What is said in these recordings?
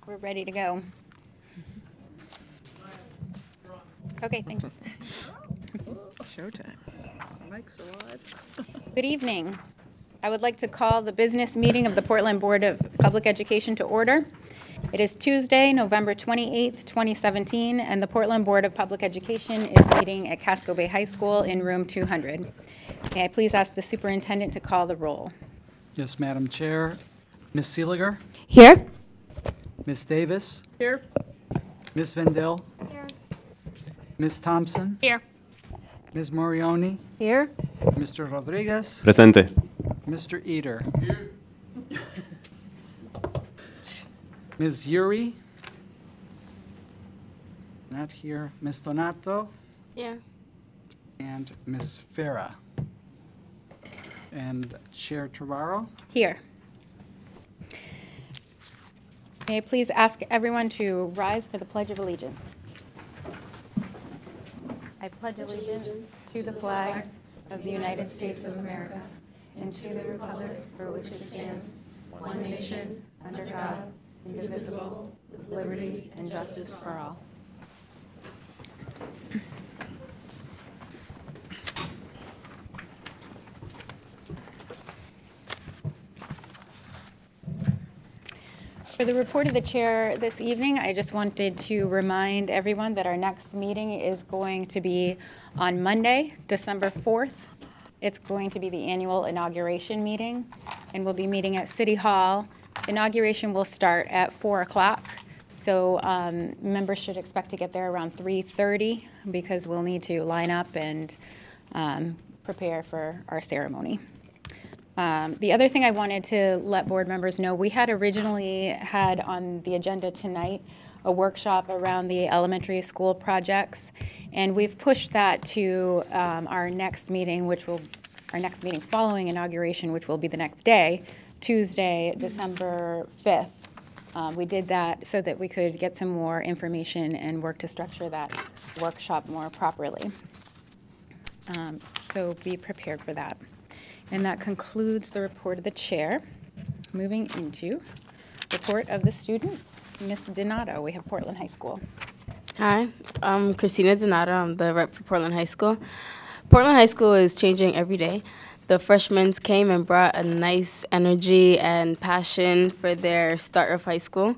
We're ready to go. Okay, thanks. Showtime. Mike's so wide. Good evening. I would like to call the business meeting of the Portland Board of Public Education to order. It is Tuesday, November 28th, 2017, and the Portland Board of Public Education is meeting at Casco Bay High School in room 200. May I please ask the superintendent to call the roll? Yes, Madam Chair. Ms. Seeliger? Here. Ms. Davis? Here. Ms. Vendel? Here. Ms. Thompson? Here. Ms. Morioni? Here. Mr. Rodriguez? Presente. Mr. Eater? Here. Ms. Yuri? Not here. Ms. Donato? Here. And Ms. Farah? And Chair Trevorrow? Here. May I please ask everyone to rise for the Pledge of Allegiance? I pledge allegiance to the flag of the United States of America and to the republic for which it stands, one nation, under God, indivisible, with liberty and justice for all. For the report of the chair this evening, I just wanted to remind everyone that our next meeting is going to be on Monday, December 4th. It's going to be the annual inauguration meeting, and we'll be meeting at City Hall. Inauguration will start at 4 o'clock, so members should expect to get there around 3:30 because we'll need to line up and prepare for our ceremony. The other thing I wanted to let board members know, we had originally had on the agenda tonight a workshop around the elementary school projects, and we've pushed that to our next meeting, following inauguration, which will be the next day, Tuesday, December 5th. We did that so that we could get some more information and work to structure that workshop more properly. So be prepared for that. And that concludes the report of the chair. Moving into report of the students. Ms. Donato, we have Portland High School. Hi, I'm Christina Donato. I'm the rep for Portland High School. Portland High School is changing every day. The freshmen came and brought a nice energy and passion for their start of high school.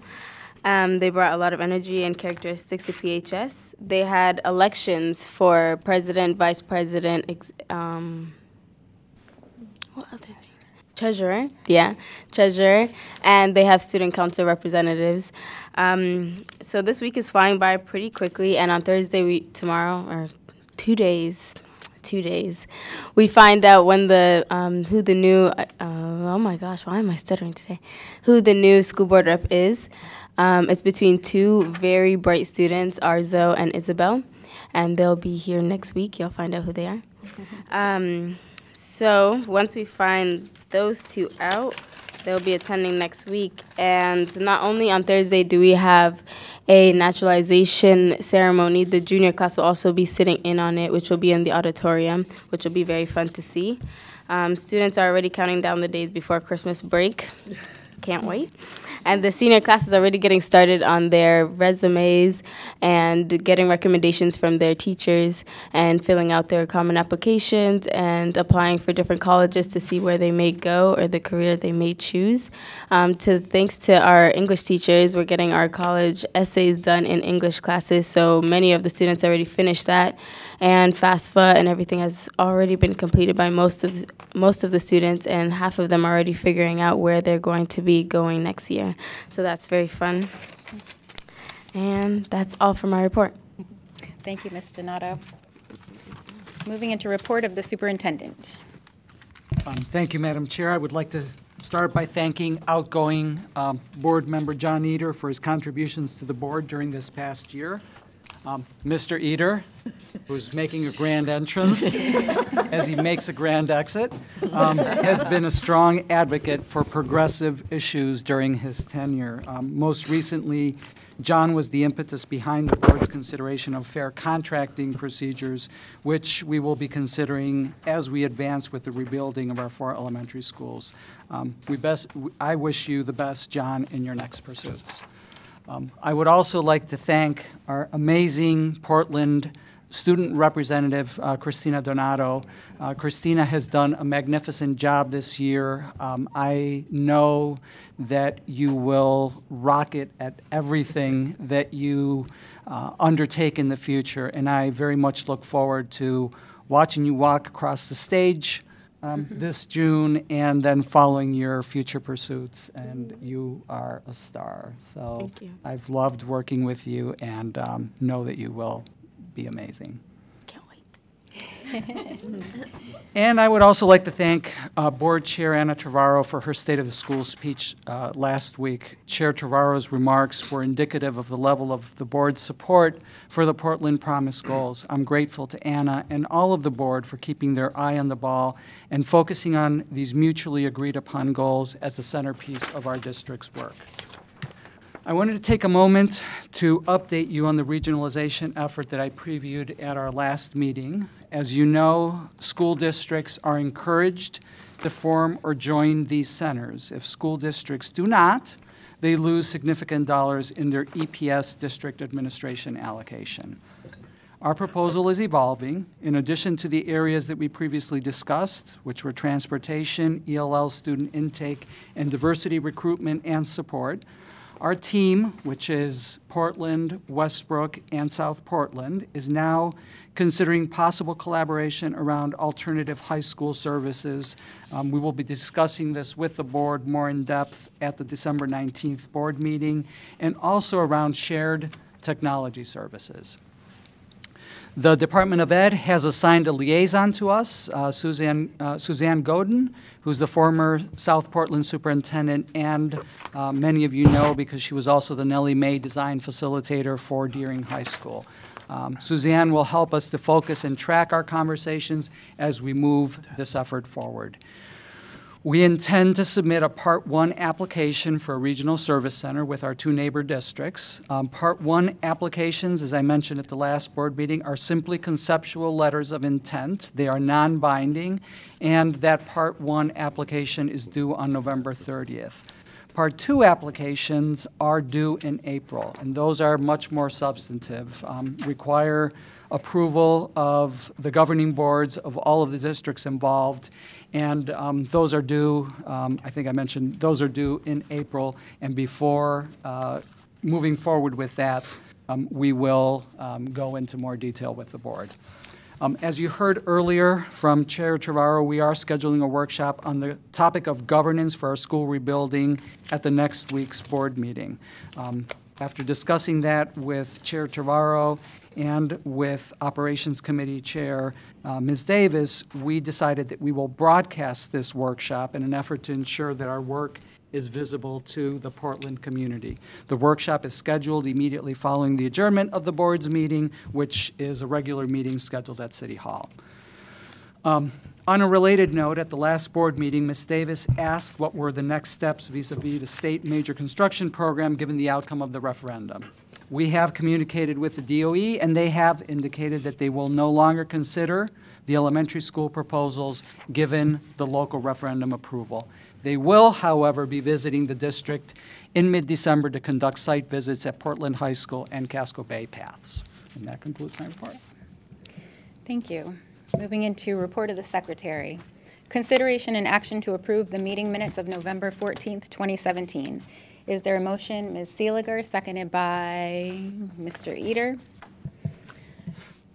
They brought a lot of energy and characteristics to PHS. They had elections for president, vice president, what other things? Treasurer, yeah, treasurer, and they have student council representatives. So this week is flying by pretty quickly, and on Thursday, tomorrow, or 2 days, we find out when who the new, oh my gosh, why am I stuttering today? Who the new school board rep is. It's between two very bright students, Arzo and Isabel, and they'll be here next week. You'll find out who they are. So once we find those two out, they'll be attending next week. And not only on Thursday do we have a naturalization ceremony, the junior class will also be sitting in on it, which will be in the auditorium, which will be very fun to see. Students are already counting down the days before Christmas break. Can't wait. And the senior class is already getting started on their resumes and getting recommendations from their teachers and filling out their common applications and applying for different colleges to see where they may go or the career they may choose. Thanks to our English teachers, we're getting our college essays done in English classes, so many of the students already finished that. And FAFSA and everything has already been completed by most of the students, and half of them are already figuring out where they're going to be going next year. So that's very fun. And that's all for my report. Thank you, Ms. Donato. Moving into report of the superintendent. Thank you, Madam Chair. I would like to start by thanking outgoing board member John Eater for his contributions to the board during this past year. Mr. Eater, who's making a grand entrance as he makes a grand exit, has been a strong advocate for progressive issues during his tenure. Most recently, John was the impetus behind the board's consideration of fair contracting procedures, which we will be considering as we advance with the rebuilding of our 4 elementary schools. I wish you the best, John, in your next pursuits. I would also like to thank our amazing Portland student representative, Christina Donato. Christina has done a magnificent job this year. I know that you will rock it at everything that you undertake in the future, and I very much look forward to watching you walk across the stage this June and then following your future pursuits, and you are a star. So Thank you. I've loved working with you and know that you will be amazing. Can't wait. And I would also like to thank Board Chair Anna Trevorrow for her State of the School speech last week. Chair Trevorrow's remarks were indicative of the level of the board's support for the Portland Promise goals. I'm grateful to Anna and all of the board for keeping their eye on the ball and focusing on these mutually agreed upon goals as the centerpiece of our district's work. I wanted to take a moment to update you on the regionalization effort that I previewed at our last meeting. As you know, school districts are encouraged to form or join these centers. If school districts do not, they lose significant dollars in their EPS district administration allocation. Our proposal is evolving. In addition to the areas that we previously discussed, which were transportation, ELL student intake, and diversity recruitment and support, our team, which is Portland, Westbrook, and South Portland, is now considering possible collaboration around alternative high school services. We will be discussing this with the board more in depth at the December 19th board meeting, and also around shared technology services. The Department of Ed has assigned a liaison to us, Suzanne Godin, who's the former South Portland superintendent, and many of you know because she was also the Nellie Mae design facilitator for Deering High School. Suzanne will help us to focus and track our conversations as we move this effort forward. We intend to submit a Part 1 application for a regional service center with our 2 neighbor districts. Part 1 applications, as I mentioned at the last board meeting, are simply conceptual letters of intent. They are non-binding, and that Part 1 application is due on November 30th. Part 2 applications are due in April, and those are much more substantive, require approval of the governing boards of all of the districts involved, and those are due, I think I mentioned, those are due in April, and before moving forward with that, we will go into more detail with the board. As you heard earlier from Chair Trevorrow, we are scheduling a workshop on the topic of governance for our school rebuilding at the next week's board meeting. After discussing that with Chair Trevorrow and with Operations Committee Chair Ms. Davis, we decided that we will broadcast this workshop in an effort to ensure that our work is visible to the Portland community. The workshop is scheduled immediately following the adjournment of the board's meeting, which is a regular meeting scheduled at City Hall. On a related note, at the last board meeting, Ms. Davis asked what were the next steps vis-a-vis the state major construction program given the outcome of the referendum. We have communicated with the DOE, and they have indicated that they will no longer consider the elementary school proposals given the local referendum approval. They will, however, be visiting the district in mid-December to conduct site visits at Portland High School and Casco Bay Paths. And that concludes my report. Thank you. Moving into report of the secretary. Consideration and action to approve the meeting minutes of November 14th, 2017. Is there a motion? Ms. Seeliger, seconded by Mr. Eater.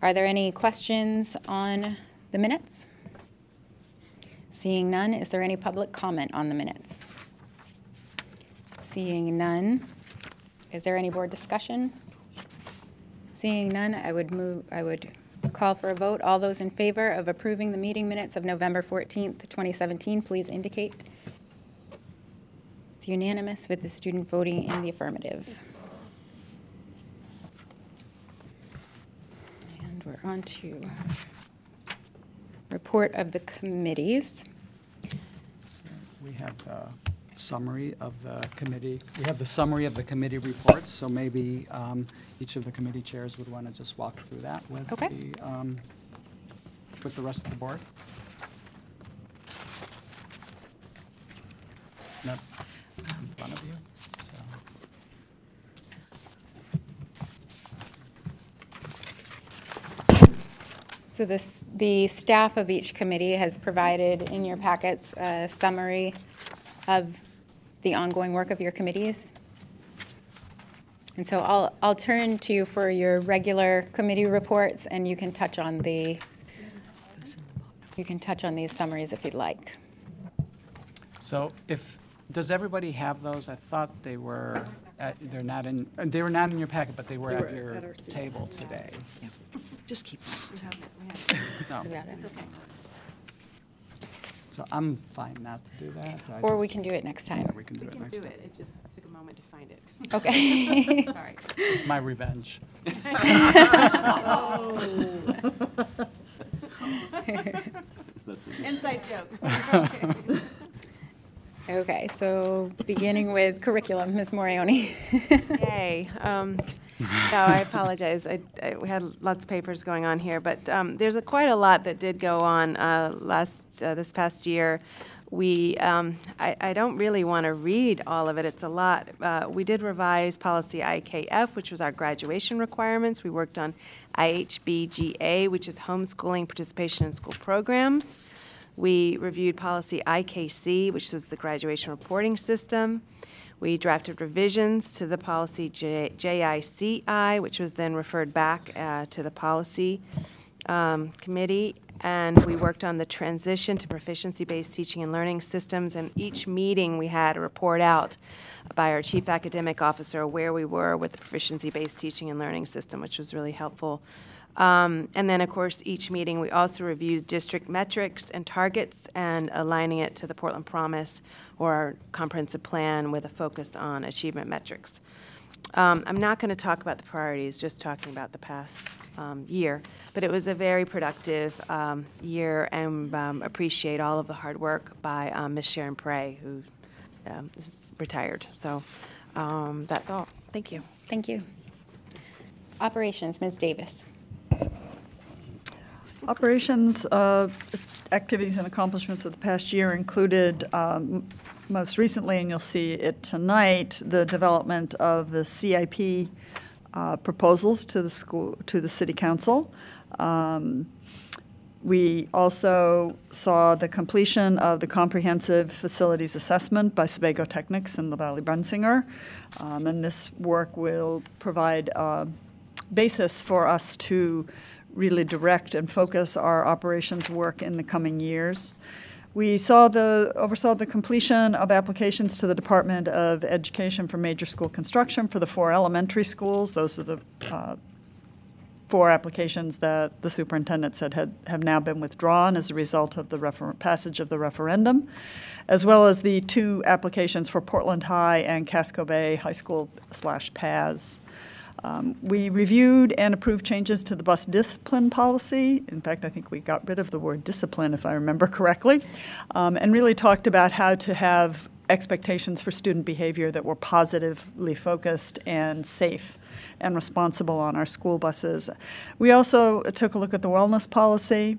Are there any questions on the minutes? Seeing none, is there any public comment on the minutes? Seeing none, is there any board discussion? Seeing none, I would call for a vote. All those in favor of approving the meeting minutes of November 14th, 2017, please indicate. It's unanimous with the student voting in the affirmative. we're on to report of the committees. So we have the summary of the committee. We have the summary of the committee reports, so maybe each of the committee chairs would want to just walk through that with Okay. with the rest of the board. Nope, it's in front of you, so. So the staff of each committee has provided in your packets a summary of the ongoing work of your committees. And so I'll turn to you for your regular committee reports, and you can touch on these summaries if you'd like. So does everybody have those? I thought they were, they were not in your packet, but they were at your at our seats. table today. Yeah. Just keep them. No. You got it. So I'm fine not to do that. Or we can do it next time. We can do it next time. It just took a moment to find it. Okay. Sorry. It's my revenge. Inside joke. Okay, so beginning with curriculum, Ms. Morioni. Yay. No, I apologize. We had lots of papers going on here, but there's quite a lot that did go on this past year. I don't really want to read all of it. It's a lot. We did revise policy IKF, which was our graduation requirements. We worked on IHBGA, which is homeschooling participation in school programs. We reviewed policy IKC, which was the graduation reporting system. We drafted revisions to the policy JICI, which was then referred back to the policy committee. And we worked on the transition to proficiency-based teaching and learning systems. And each meeting, we had a report out by our chief academic officer where we were with the proficiency-based teaching and learning system, which was really helpful. And then, of course, each meeting, we also reviewed district metrics and targets and aligning it to the Portland Promise or our comprehensive plan with a focus on achievement metrics. I'm not going to talk about the priorities, just talking about the past year. But it was a very productive year, and appreciate all of the hard work by Ms. Sharon Prey, who is retired. So that's all. Thank you. Thank you. Operations, Ms. Davis. Operations activities and accomplishments of the past year included, most recently, and you'll see it tonight, the development of the CIP proposals to the City Council. We also saw the completion of the comprehensive facilities assessment by Sebago Technics and LaValle Brunsinger, and this work will provide a basis for us to really direct and focus our operations work in the coming years. We oversaw the completion of applications to the Department of Education for major school construction for the 4 elementary schools. Those are the 4 applications that the superintendent said have now been withdrawn as a result of the passage of the referendum, as well as the 2 applications for Portland High and Casco Bay High School/PATHs. We reviewed and approved changes to the bus discipline policy. In fact, I think we got rid of the word discipline, if I remember correctly, and really talked about how to have expectations for student behavior that were positively focused and safe and responsible on our school buses. We also took a look at the wellness policy.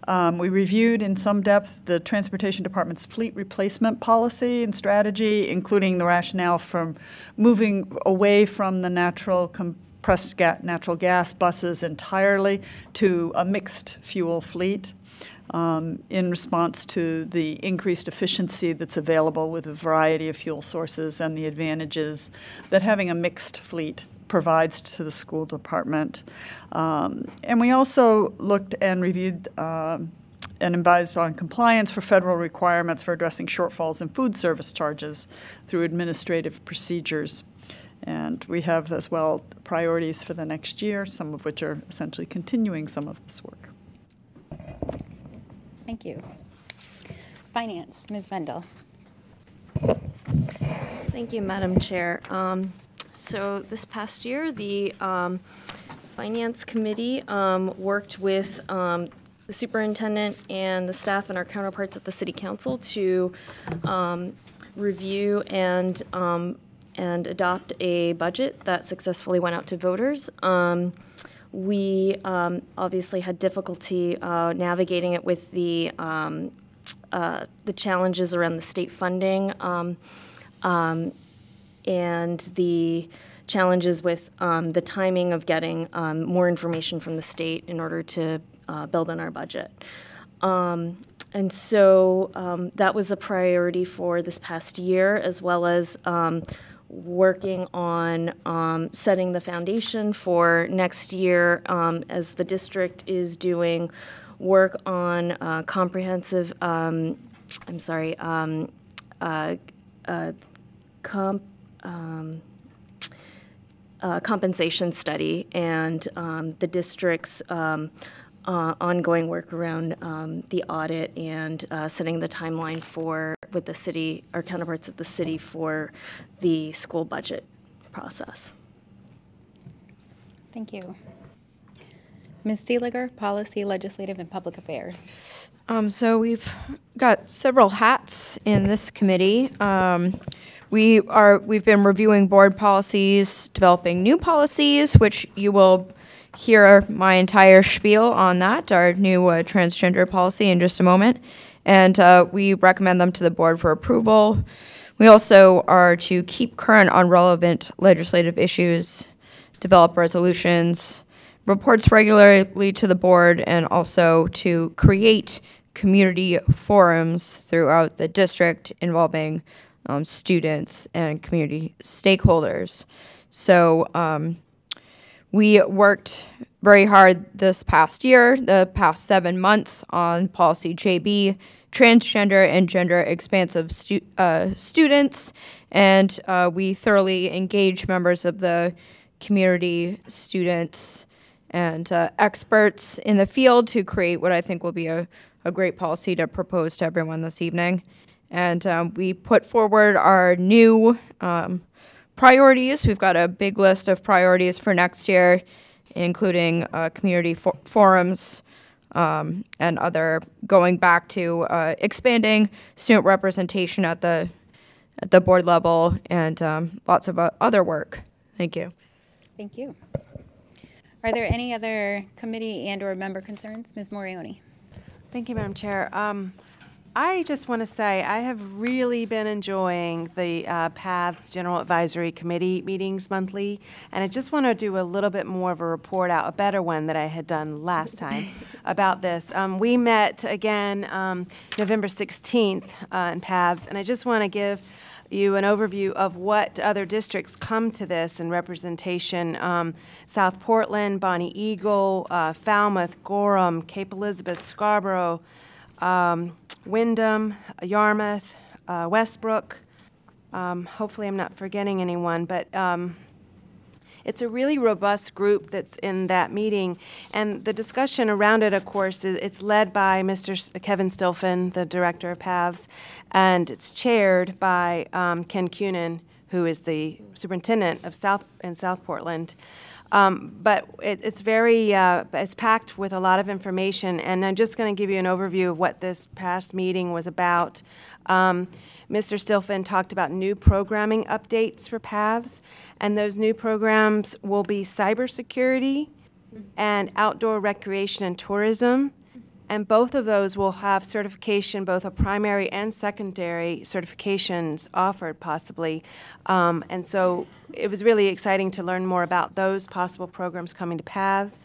We reviewed in some depth the Transportation Department's fleet replacement policy and strategy, including the rationale from moving away from the compressed natural gas buses entirely to a mixed fuel fleet in response to the increased efficiency that's available with a variety of fuel sources and the advantages that having a mixed fleet provides to the school department. And we also looked and reviewed and advised on compliance for federal requirements for addressing shortfalls in food service charges through administrative procedures. And we have as well priorities for the next year, some of which are essentially continuing some of this work. Thank you. Finance, Ms. Vendel. Thank you, Madam Chair. So this past year, the Finance Committee worked with the superintendent and the staff and our counterparts at the City Council to review and adopt a budget that successfully went out to voters. We obviously had difficulty navigating it with the challenges around the state funding and the challenges with the timing of getting more information from the state in order to build in our budget. And so that was a priority for this past year, as well as working on setting the foundation for next year as the district is doing work on comprehensive, compensation study and the district's ongoing work around the audit and setting the timeline for with the city, our counterparts at the city, for the school budget process. Thank you. Ms. Seeliger, Policy, Legislative, and Public Affairs. So we've got several hats in this committee. We've been reviewing board policies, developing new policies, which you will hear my entire spiel on that, our new transgender policy, in just a moment. And we recommend them to the board for approval. We also are to keep current on relevant legislative issues, develop resolutions, reports regularly to the board, and also to create community forums throughout the district involving students and community stakeholders. So we worked very hard this past year, the past 7 months, on policy JB, transgender and gender expansive students, and we thoroughly engaged members of the community, students, and experts in the field to create what I think will be a great policy to propose to everyone this evening. And we put forward our new priorities. We've got a big list of priorities for next year, including community forums and other, going back to expanding student representation at the board level, and lots of other work. Thank you. Thank you. Are there any other committee and/or member concerns? Ms. Morioni. Thank you, Madam Chair. I just want to say I have really been enjoying the PATHS General Advisory Committee meetings monthly, and I just want to do a little bit more of a report out, a better one that I had done last time about this. We met again November 16th in PATHS, and I just want to give you an overview of what other districts come to this in representation. South Portland, Bonnie Eagle, Falmouth, Gorham, Cape Elizabeth, Scarborough, Wyndham, Yarmouth, Westbrook. Hopefully I'm not forgetting anyone, but it's a really robust group that's in that meeting. And the discussion around it, of course, it's led by Mr. Kevin Stilfen, the director of PATHS, and it's chaired by Ken Cunin, who is the superintendent of South Portland. But it's very, it's packed with a lot of information, and I'm just going to give you an overview of what this past meeting was about. Mr. Stilfen talked about new programming updates for PATHS, and those new programs will be cybersecurity and outdoor recreation and tourism, and both of those will have certification, both a primary and secondary certifications offered possibly. And so it was really exciting to learn more about those possible programs coming to PATHS.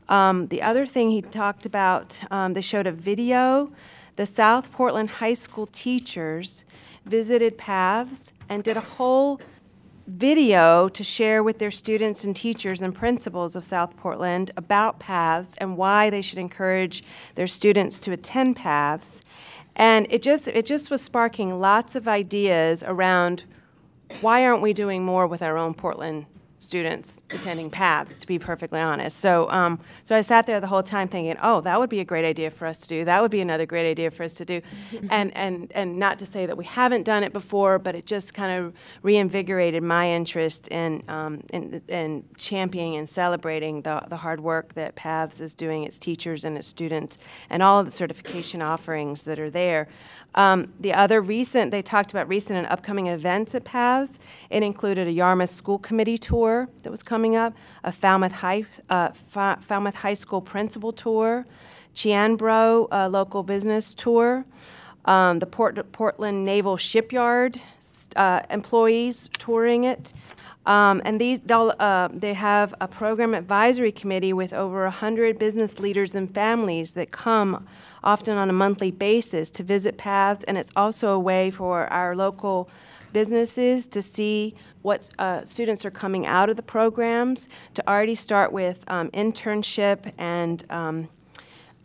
The other thing he talked about, they showed a video. The South Portland High School teachers visited PATHS and did a whole video to share with their students and teachers and principals of South Portland about PATHS and why they should encourage their students to attend PATHS. And it just was sparking lots of ideas around why aren't we doing more with our own Portland students attending paths, to be perfectly honest. So, so I sat there the whole time thinking, oh, that would be a great idea for us to do. That would be another great idea for us to do. And not to say that we haven't done it before, but it just kind of reinvigorated my interest in championing and celebrating the hard work that Paths is doing, its teachers and its students, and all of the certification offerings that are there. The other they talked about recent and upcoming events at Paths. It included a Yarmouth School Committee tour that was coming up, a Falmouth High School Principal tour, Cianbro local business tour, the Portland Naval Shipyard employees touring it. And they have a program advisory committee with over 100 business leaders and families that come often on a monthly basis to visit Paths, and it's also a way for our local businesses to see what students are coming out of the programs, to already start with internship and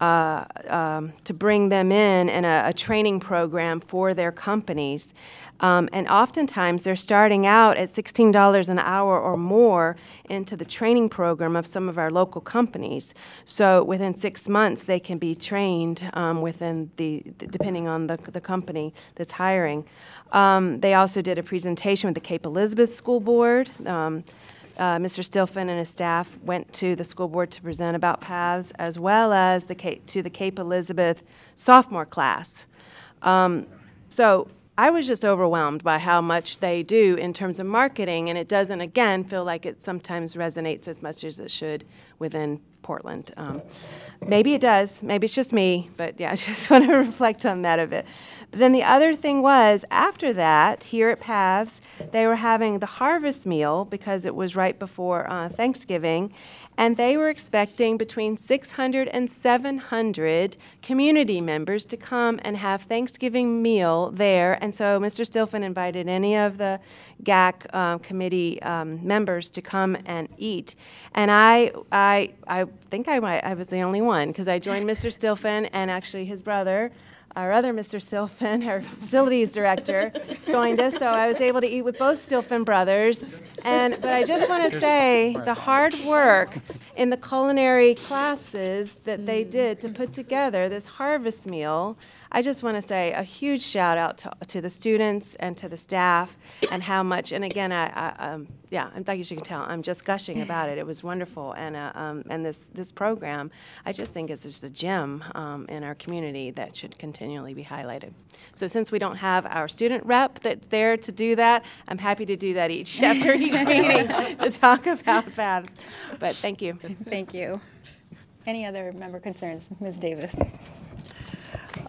to bring them in a training program for their companies. And oftentimes they're starting out at $16 an hour or more into the training program of some of our local companies. So within 6 months they can be trained within depending on the company that's hiring. They also did a presentation with the Cape Elizabeth School Board. Mr. Stilfen and his staff went to the school board to present about Paths, as well as to the Cape Elizabeth sophomore class. So I was just overwhelmed by how much they do in terms of marketing, and it doesn't, again, feel like it sometimes resonates as much as it should within Portland. Maybe it does. Maybe it's just me, but yeah, I just want to reflect on that a bit. But then the other thing was, after that, here at Paths, they were having the harvest meal because it was right before Thanksgiving, and they were expecting between 600 and 700 community members to come and have Thanksgiving meal there. And so Mr. Stilfen invited any of the GAC committee members to come and eat. And I think I was the only one, because I joined Mr. Stilfen and actually his brother. Our other Mr. Stilfen, our facilities director, joined us, so I was able to eat with both Stilfen brothers. But I just want to say the hard work in the culinary classes that they did to put together this harvest meal, I just want to say a huge shout out to the students and to the staff, and how much, and again, yeah, like as you can tell, I'm just gushing about it. It was wonderful, and this program, I just think it's just a gem in our community that should continually be highlighted. So since we don't have our student rep that's there to do that, I'm happy to do that after each meeting to talk about Paths. But thank you. Thank you. Any other member concerns? Ms. Davis.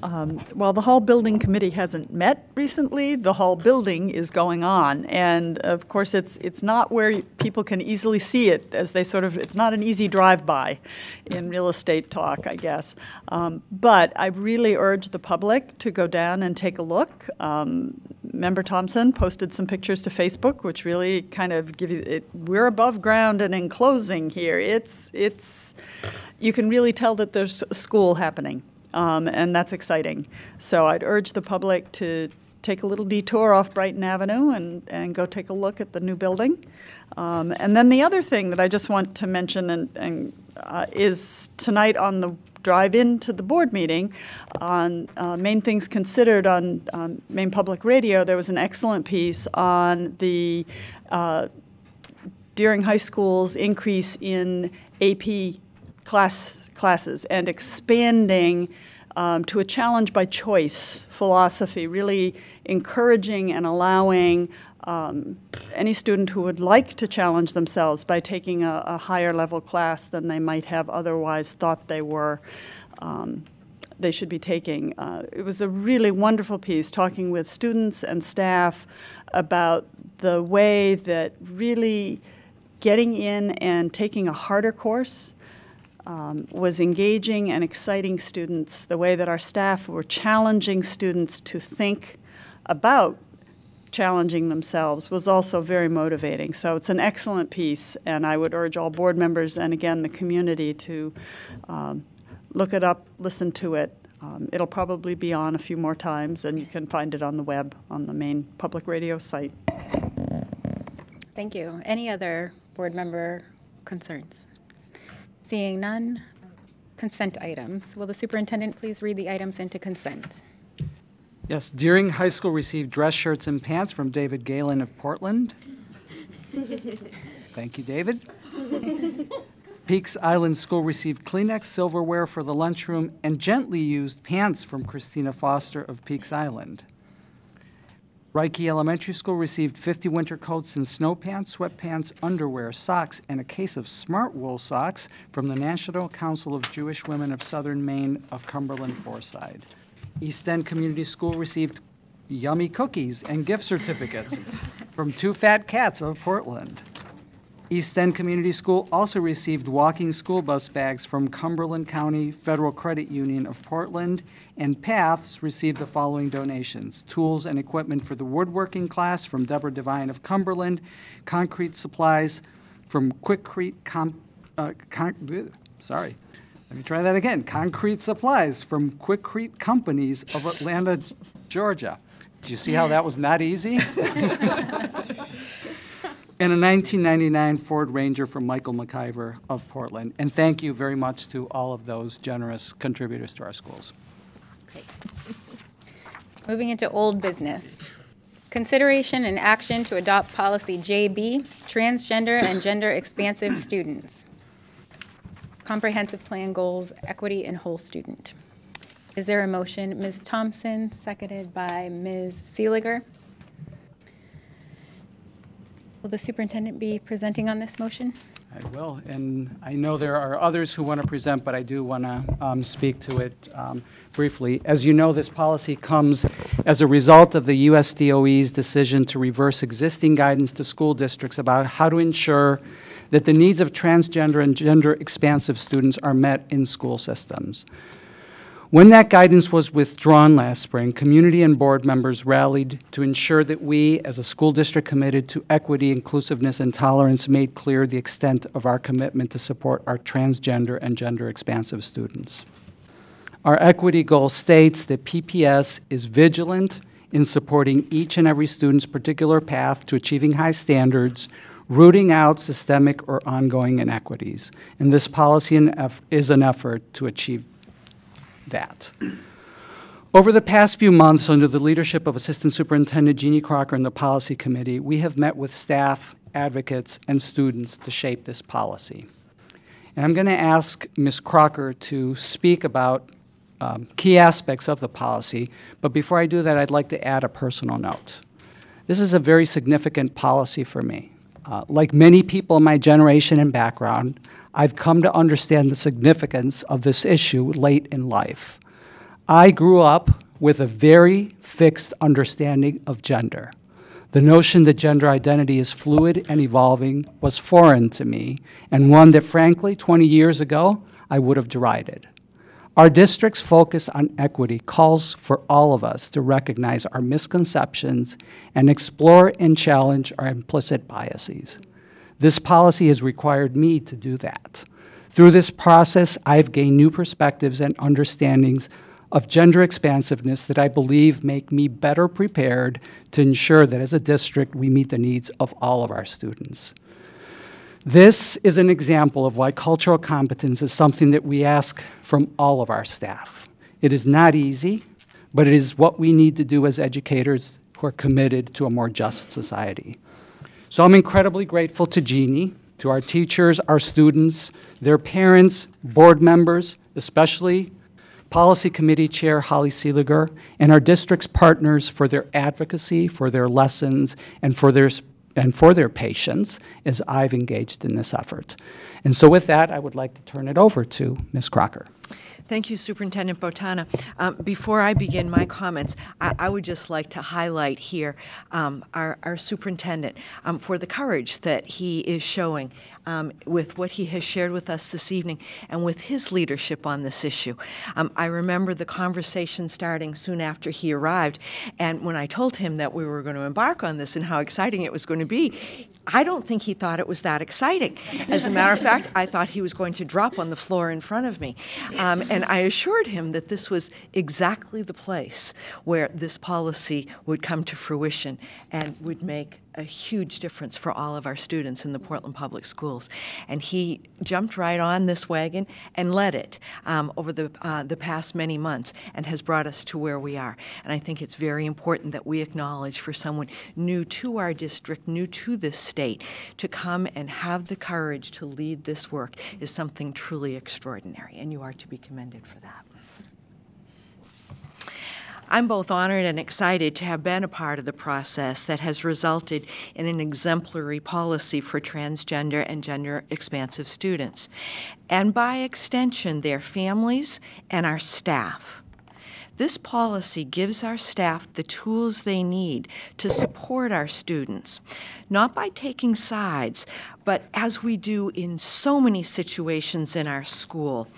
Well, the Hall Building Committee hasn't met recently. The Hall building is going on, and of course it's not where people can easily see it, as they sort of, it's not an easy drive-by in real estate talk, I guess. But I really urge the public to go down and take a look. Member Thompson posted some pictures to Facebook, which really kind of give you, we're above ground and enclosing here. You can really tell that there's a school happening. And that's exciting. So I'd urge the public to take a little detour off Brighton Avenue and go take a look at the new building. And then the other thing that I just want to mention is tonight on the drive-in to the board meeting on Maine Things Considered on Maine Public Radio, there was an excellent piece on the Deering High School's increase in AP classes and expanding to a challenge by choice philosophy, really encouraging and allowing any student who would like to challenge themselves by taking a higher level class than they might have otherwise thought they should be taking. It was a really wonderful piece, talking with students and staff about the way that really getting in and taking a harder course was engaging and exciting students, the way that our staff were challenging students to think about challenging themselves was also very motivating. So it's an excellent piece, and I would urge all board members and, again, the community to look it up, listen to it. It'll probably be on a few more times, and you can find it on the web, on the Maine Public Radio site. Thank you. Any other board member concerns? Seeing none, consent items. Will the superintendent please read the items into consent? Yes, Deering High School received dress shirts and pants from David Galen of Portland. Thank you, David. Peaks Island School received Kleenex silverware for the lunchroom and gently used pants from Christina Foster of Peaks Island. Reiki Elementary School received 50 winter coats and snow pants, sweatpants, underwear, socks, and a case of smart wool socks from the National Council of Jewish Women of Southern Maine of Cumberland Foreside. East End Community School received yummy cookies and gift certificates from Two Fat Cats of Portland. East End Community School also received walking school bus bags from Cumberland County Federal Credit Union of Portland, and Paths received the following donations: tools and equipment for the woodworking class from Deborah Devine of Cumberland, concrete supplies from Concrete supplies from Quikrete Companies of Atlanta, Georgia. Do you see how that was not easy? And a 1999 Ford Ranger from Michael McIver of Portland. And thank you very much to all of those generous contributors to our schools. Great. Moving into old business. Consideration and action to adopt policy JB, transgender and gender expansive students. Comprehensive plan goals, equity and whole student. Is there a motion? Ms. Thompson, seconded by Ms. Seeliger. Will the superintendent be presenting on this motion? I will, and I know there are others who want to present, but I do want to speak to it briefly. As you know, this policy comes as a result of the USDOE's decision to reverse existing guidance to school districts about how to ensure that the needs of transgender and gender-expansive students are met in school systems. When that guidance was withdrawn last spring, community and board members rallied to ensure that we, as a school district committed to equity, inclusiveness, and tolerance, made clear the extent of our commitment to support our transgender and gender-expansive students. Our equity goal states that PPS is vigilant in supporting each and every student's particular path to achieving high standards, rooting out systemic or ongoing inequities. And this policy is an effort to achieve that. Over the past few months, under the leadership of Assistant Superintendent Jeannie Crocker and the Policy Committee, we have met with staff, advocates, and students to shape this policy. And I'm going to ask Ms. Crocker to speak about key aspects of the policy, but before I do that, I'd like to add a personal note. This is a very significant policy for me. Like many people in my generation and background, I've come to understand the significance of this issue late in life. I grew up with a very fixed understanding of gender. The notion that gender identity is fluid and evolving was foreign to me, and one that, frankly, 20 years ago, I would have derided. Our district's focus on equity calls for all of us to recognize our misconceptions and explore and challenge our implicit biases. This policy has required me to do that. Through this process, I've gained new perspectives and understandings of gender expansiveness that I believe make me better prepared to ensure that as a district we meet the needs of all of our students. This is an example of why cultural competence is something that we ask from all of our staff. It is not easy, but it is what we need to do as educators who are committed to a more just society. So I'm incredibly grateful to Jeannie, to our teachers, our students, their parents, board members, especially Policy Committee Chair Holly Seeliger, and our district's partners for their advocacy, for their lessons, and for their patience as I've engaged in this effort. And so with that, I would like to turn it over to Ms. Crocker. Thank you, Superintendent Botana. Before I begin my comments, I would just like to highlight here our superintendent for the courage that he is showing with what he has shared with us this evening and with his leadership on this issue. I remember the conversation starting soon after he arrived, and when I told him that we were going to embark on this and how exciting it was going to be, I don't think he thought it was that exciting. As a matter of fact, I thought he was going to drop on the floor in front of me. And I assured him that this was exactly the place where this policy would come to fruition and would make a huge difference for all of our students in the Portland Public Schools. And he jumped right on this wagon and led it over the past many months and has brought us to where we are. And I think it's very important that we acknowledge for someone new to our district, new to this state, to come and have the courage to lead this work is something truly extraordinary, and you are to be commended for that. I'm both honored and excited to have been a part of the process that has resulted in an exemplary policy for transgender and gender-expansive students, and by extension, their families and our staff. This policy gives our staff the tools they need to support our students, not by taking sides, but as we do in so many situations in our school,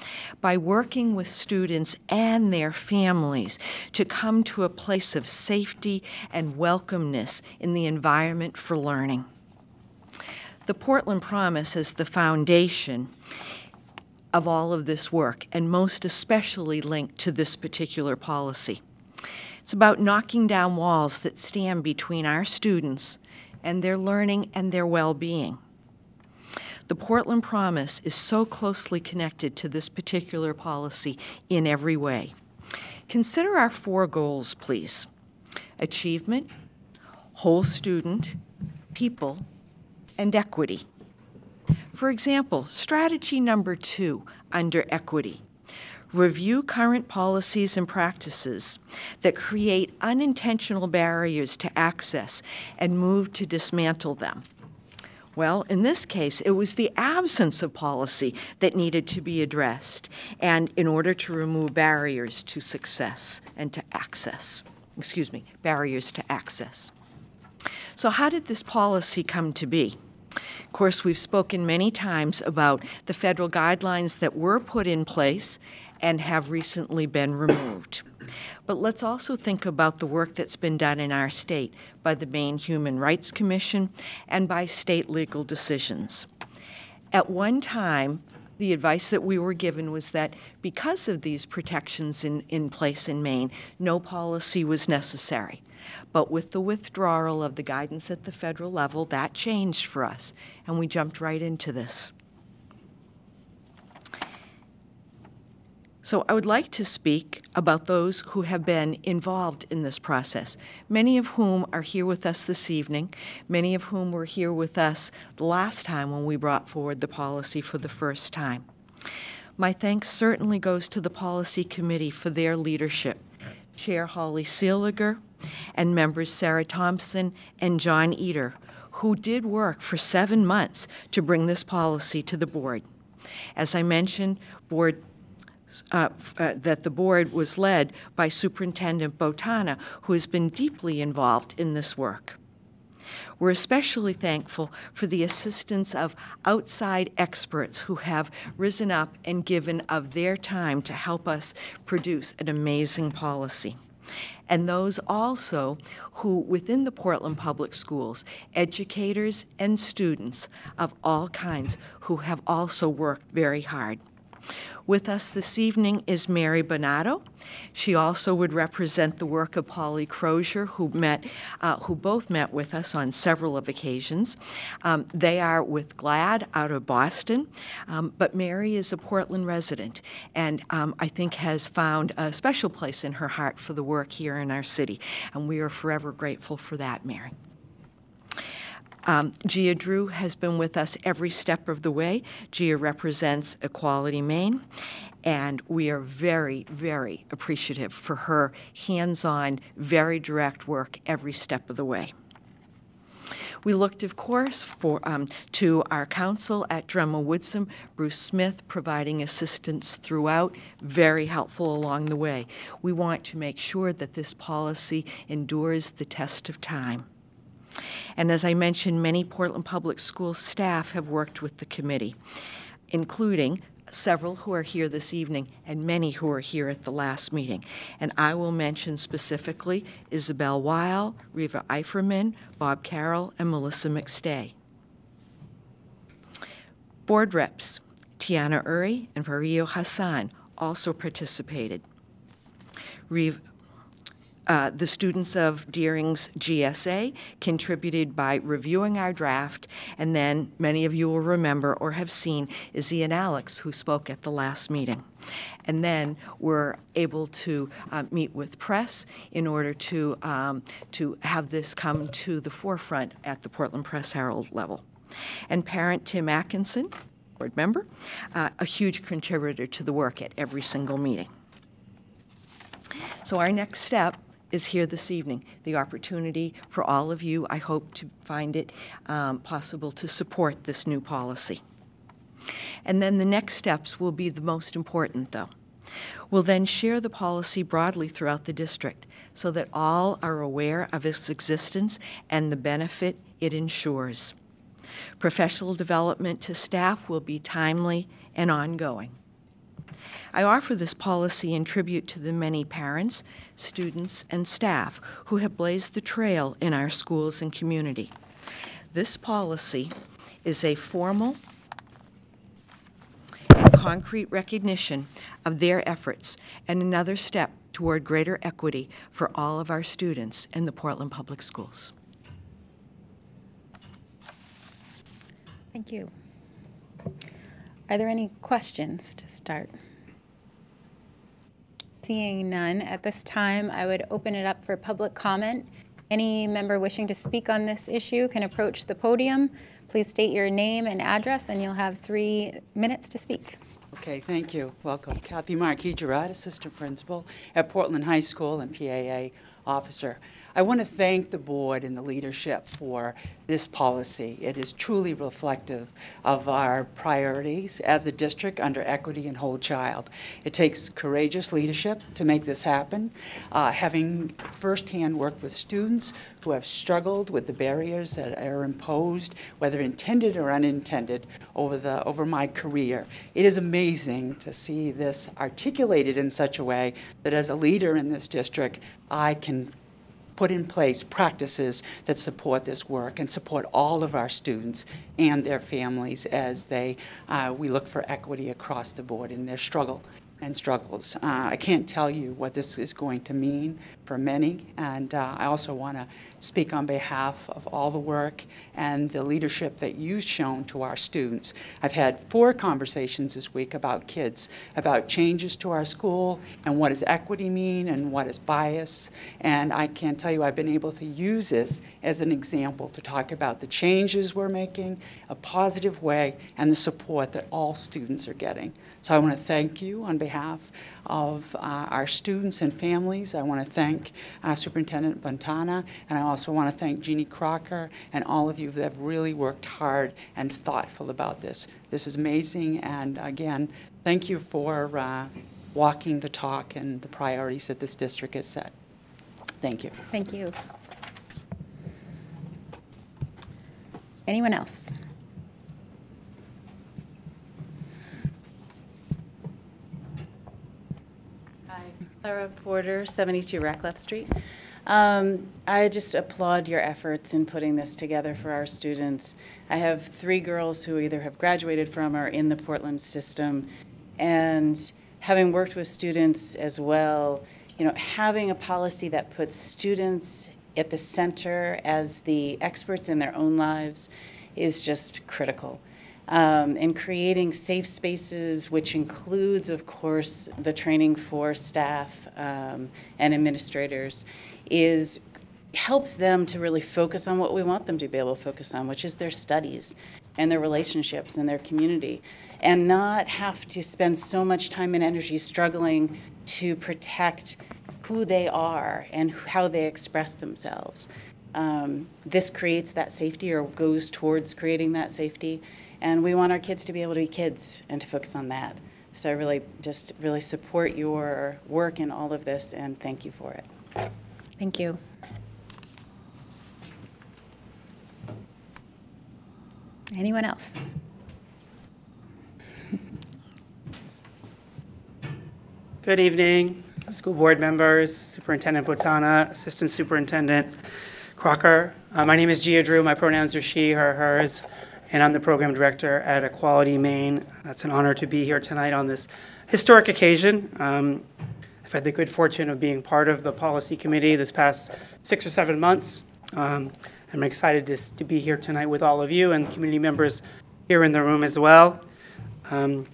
by working with students and their families to come to a place of safety and welcomeness in the environment for learning. The Portland Promise is the foundation of all of this work, and most especially linked to this particular policy. It's about knocking down walls that stand between our students and their learning and their well-being. The Portland Promise is so closely connected to this particular policy in every way. Consider our 4 goals, please. Achievement, whole student, people, and equity. For example, strategy number 2 under equity. Review current policies and practices that create unintentional barriers to access and move to dismantle them. Well, in this case, it was the absence of policy that needed to be addressed, and in order to remove barriers to success and to access, barriers to access. So how did this policy come to be? Of course, we've spoken many times about the federal guidelines that were put in place and have recently been removed. But let's also think about the work that's been done in our state by the Maine Human Rights Commission and by state legal decisions. At one time, the advice that we were given was that because of these protections in place in Maine, no policy was necessary. But with the withdrawal of the guidance at the federal level, that changed for us, and we jumped right into this. So I would like to speak about those who have been involved in this process, many of whom are here with us this evening, many of whom were here with us the last time when we brought forward the policy for the first time. My thanks certainly goes to the Policy Committee for their leadership, Chair Holly Seeliger, and members Sarah Thompson and John Eder, who did work for 7 months to bring this policy to the board. As I mentioned, that the board was led by Superintendent Botana, who has been deeply involved in this work. We're especially thankful for the assistance of outside experts who have risen up and given of their time to help us produce an amazing policy. And those also who, within the Portland Public Schools, educators and students of all kinds who have also worked very hard. With us this evening is Mary Bonato. She also would represent the work of Polly Crozier, who both met with us on several of occasions. They are with GLAD out of Boston, but Mary is a Portland resident and I think has found a special place in her heart for the work here in our city, and we are forever grateful for that, Mary. Gia Drew has been with us every step of the way. Gia represents Equality Maine, and we are very, very appreciative for her hands-on, very direct work every step of the way. We looked, of course, to our counsel at Dremel Woodsum, Bruce Smith, providing assistance throughout, very helpful along the way. We want to make sure that this policy endures the test of time. And as I mentioned, many Portland Public Schools staff have worked with the committee, including several who are here this evening and many who are here at the last meeting. And I will mention specifically Isabel Weil, Reva Eiferman, Bob Carroll, and Melissa McStay. Board reps, Tiana Uri and Vario Hassan also participated. the students of Deering's GSA contributed by reviewing our draft, and then many of you will remember or have seen Izzy and Alex, who spoke at the last meeting. And then we're able to meet with press in order to have this come to the forefront at the Portland Press Herald level. And parent Tim Atkinson, board member, a huge contributor to the work at every single meeting. So our next step is here this evening, the opportunity for all of you, I hope to find it possible to support this new policy. And then the next steps will be the most important, though. We'll then share the policy broadly throughout the district so that all are aware of its existence and the benefit it ensures. Professional development to staff will be timely and ongoing. I offer this policy in tribute to the many parents, students, and staff who have blazed the trail in our schools and community. This policy is a formal and concrete recognition of their efforts and another step toward greater equity for all of our students in the Portland Public Schools. Thank you. Are there any questions to start? Seeing none at this time, I would open it up for public comment. Any member wishing to speak on this issue can approach the podium. Please state your name and address, and you'll have 3 minutes to speak. Okay, thank you. Welcome. Kathy Marquis-Gerard, Assistant Principal at Portland High School and PAA Officer. I want to thank the board and the leadership for this policy. It is truly reflective of our priorities as a district under equity and whole child. It takes courageous leadership to make this happen. Having firsthand worked with students who have struggled with the barriers that are imposed, whether intended or unintended, over my career, it is amazing to see this articulated in such a way that as a leader in this district, I can put in place practices that support this work and support all of our students and their families as we look for equity across the board in their struggle and struggles. I can't tell you what this is going to mean for many, and I also want to speak on behalf of all the work and the leadership that you've shown to our students. I've had 4 conversations this week about kids, about changes to our school and what does equity mean and what is bias, and I can tell you I've been able to use this as an example to talk about the changes we're making, a positive way, and the support that all students are getting. So I want to thank you on behalf of our students and families. I want to thank Superintendent Fontana, and I also want to thank Jeannie Crocker and all of you that have really worked hard and thoughtful about this. This is amazing, and again, thank you for walking the talk and the priorities that this district has set. Thank you. Thank you. Anyone else? Clara Porter, 72 Ratcliffe Street. I just applaud your efforts in putting this together for our students. I have 3 girls who either have graduated from or are in the Portland system, and having worked with students as well, you know, having a policy that puts students at the center as the experts in their own lives is just critical. And creating safe spaces, which includes, of course, the training for staff and administrators, helps them to really focus on what we want them to be able to focus on, which is their studies and their relationships and their community, and not have to spend so much time and energy struggling to protect who they are and how they express themselves. This creates that safety, or goes towards creating that safety. And we want our kids to be able to be kids and to focus on that. So I really support your work in all of this, and thank you for it. Thank you. Anyone else? Good evening, school board members, Superintendent Botana, Assistant Superintendent Crocker. My name is Gia Drew. My pronouns are she, her, hers, and I'm the program director at Equality Maine. It's an honor to be here tonight on this historic occasion. I've I've had the good fortune of being part of the policy committee this past 6 or 7 months. I'm excited to be here tonight with all of you and community members here in the room as well. In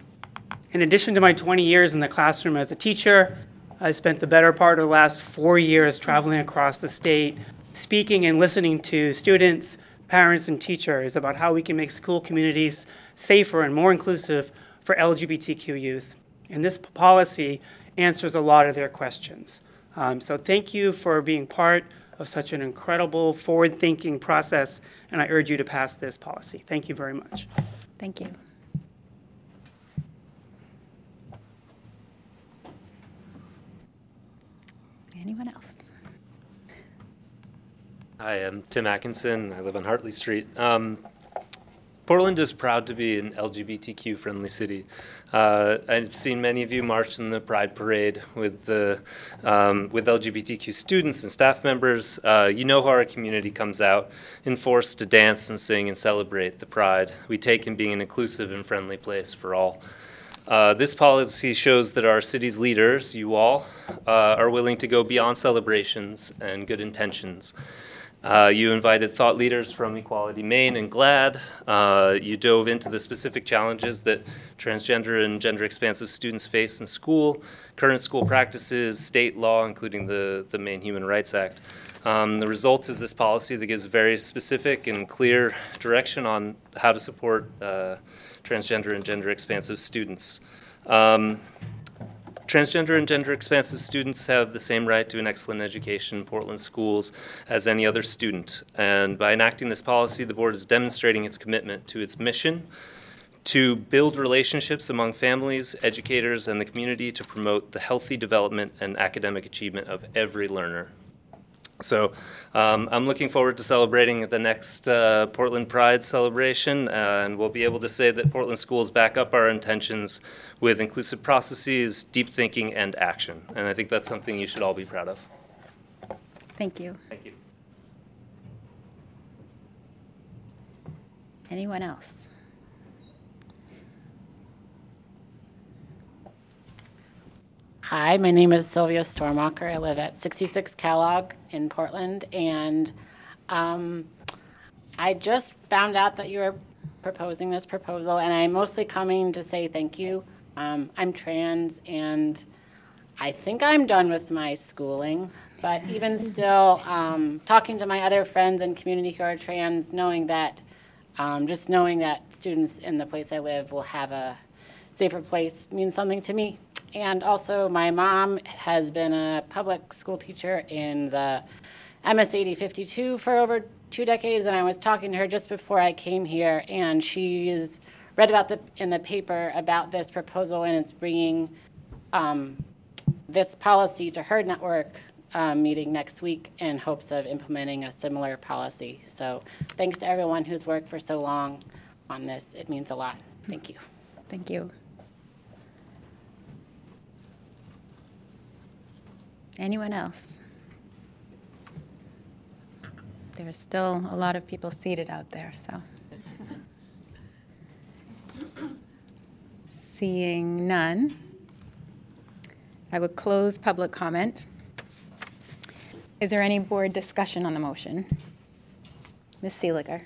addition to my 20 years in the classroom as a teacher, I spent the better part of the last 4 years traveling across the state, speaking and listening to students, parents, and teachers about how we can make school communities safer and more inclusive for LGBTQ youth. And this policy answers a lot of their questions. So thank you for being part of such an incredible forward-thinking process, and I urge you to pass this policy. Thank you very much. Thank you. Anyone else? Hi, I'm Tim Atkinson. I live on Hartley Street. Portland is proud to be an LGBTQ-friendly city. I've seen many of you march in the Pride Parade with LGBTQ students and staff members. You know how our community comes out in force to dance and sing and celebrate the pride we take in being an inclusive and friendly place for all. This policy shows that our city's leaders, you all, are willing to go beyond celebrations and good intentions. You invited thought leaders from Equality Maine and GLAD. You dove into the specific challenges that transgender and gender-expansive students face in school, current school practices, state law, including the Maine Human Rights Act. The result is this policy that gives very specific and clear direction on how to support transgender and gender-expansive students. Transgender and gender-expansive students have the same right to an excellent education in Portland schools as any other student. And by enacting this policy, the board is demonstrating its commitment to its mission to build relationships among families, educators, and the community to promote the healthy development and academic achievement of every learner. So I'm looking forward to celebrating the next Portland Pride celebration, and we'll be able to say that Portland schools back up our intentions with inclusive processes, deep thinking, and action. And I think that's something you should all be proud of. Thank you. Thank you. Anyone else? Hi, my name is Sylvia Stormacher. I live at 66 Kellogg in Portland, and I just found out that you were proposing this proposal, and I'm mostly coming to say thank you. I'm trans, and I think I'm done with my schooling, but even still, talking to my other friends and community who are trans, knowing that, just knowing that students in the place I live will have a safer place means something to me. And also, my mom has been a public school teacher in the MS 8052 for over 2 decades, and I was talking to her just before I came here, and she's read about in the paper about this proposal, and it's bringing this policy to her network meeting next week in hopes of implementing a similar policy. So thanks to everyone who's worked for so long on this. It means a lot. Thank you. Thank you. Anyone else? There's still a lot of people seated out there, so. Seeing none, I would close public comment. Is there any board discussion on the motion? Ms. Seeliger.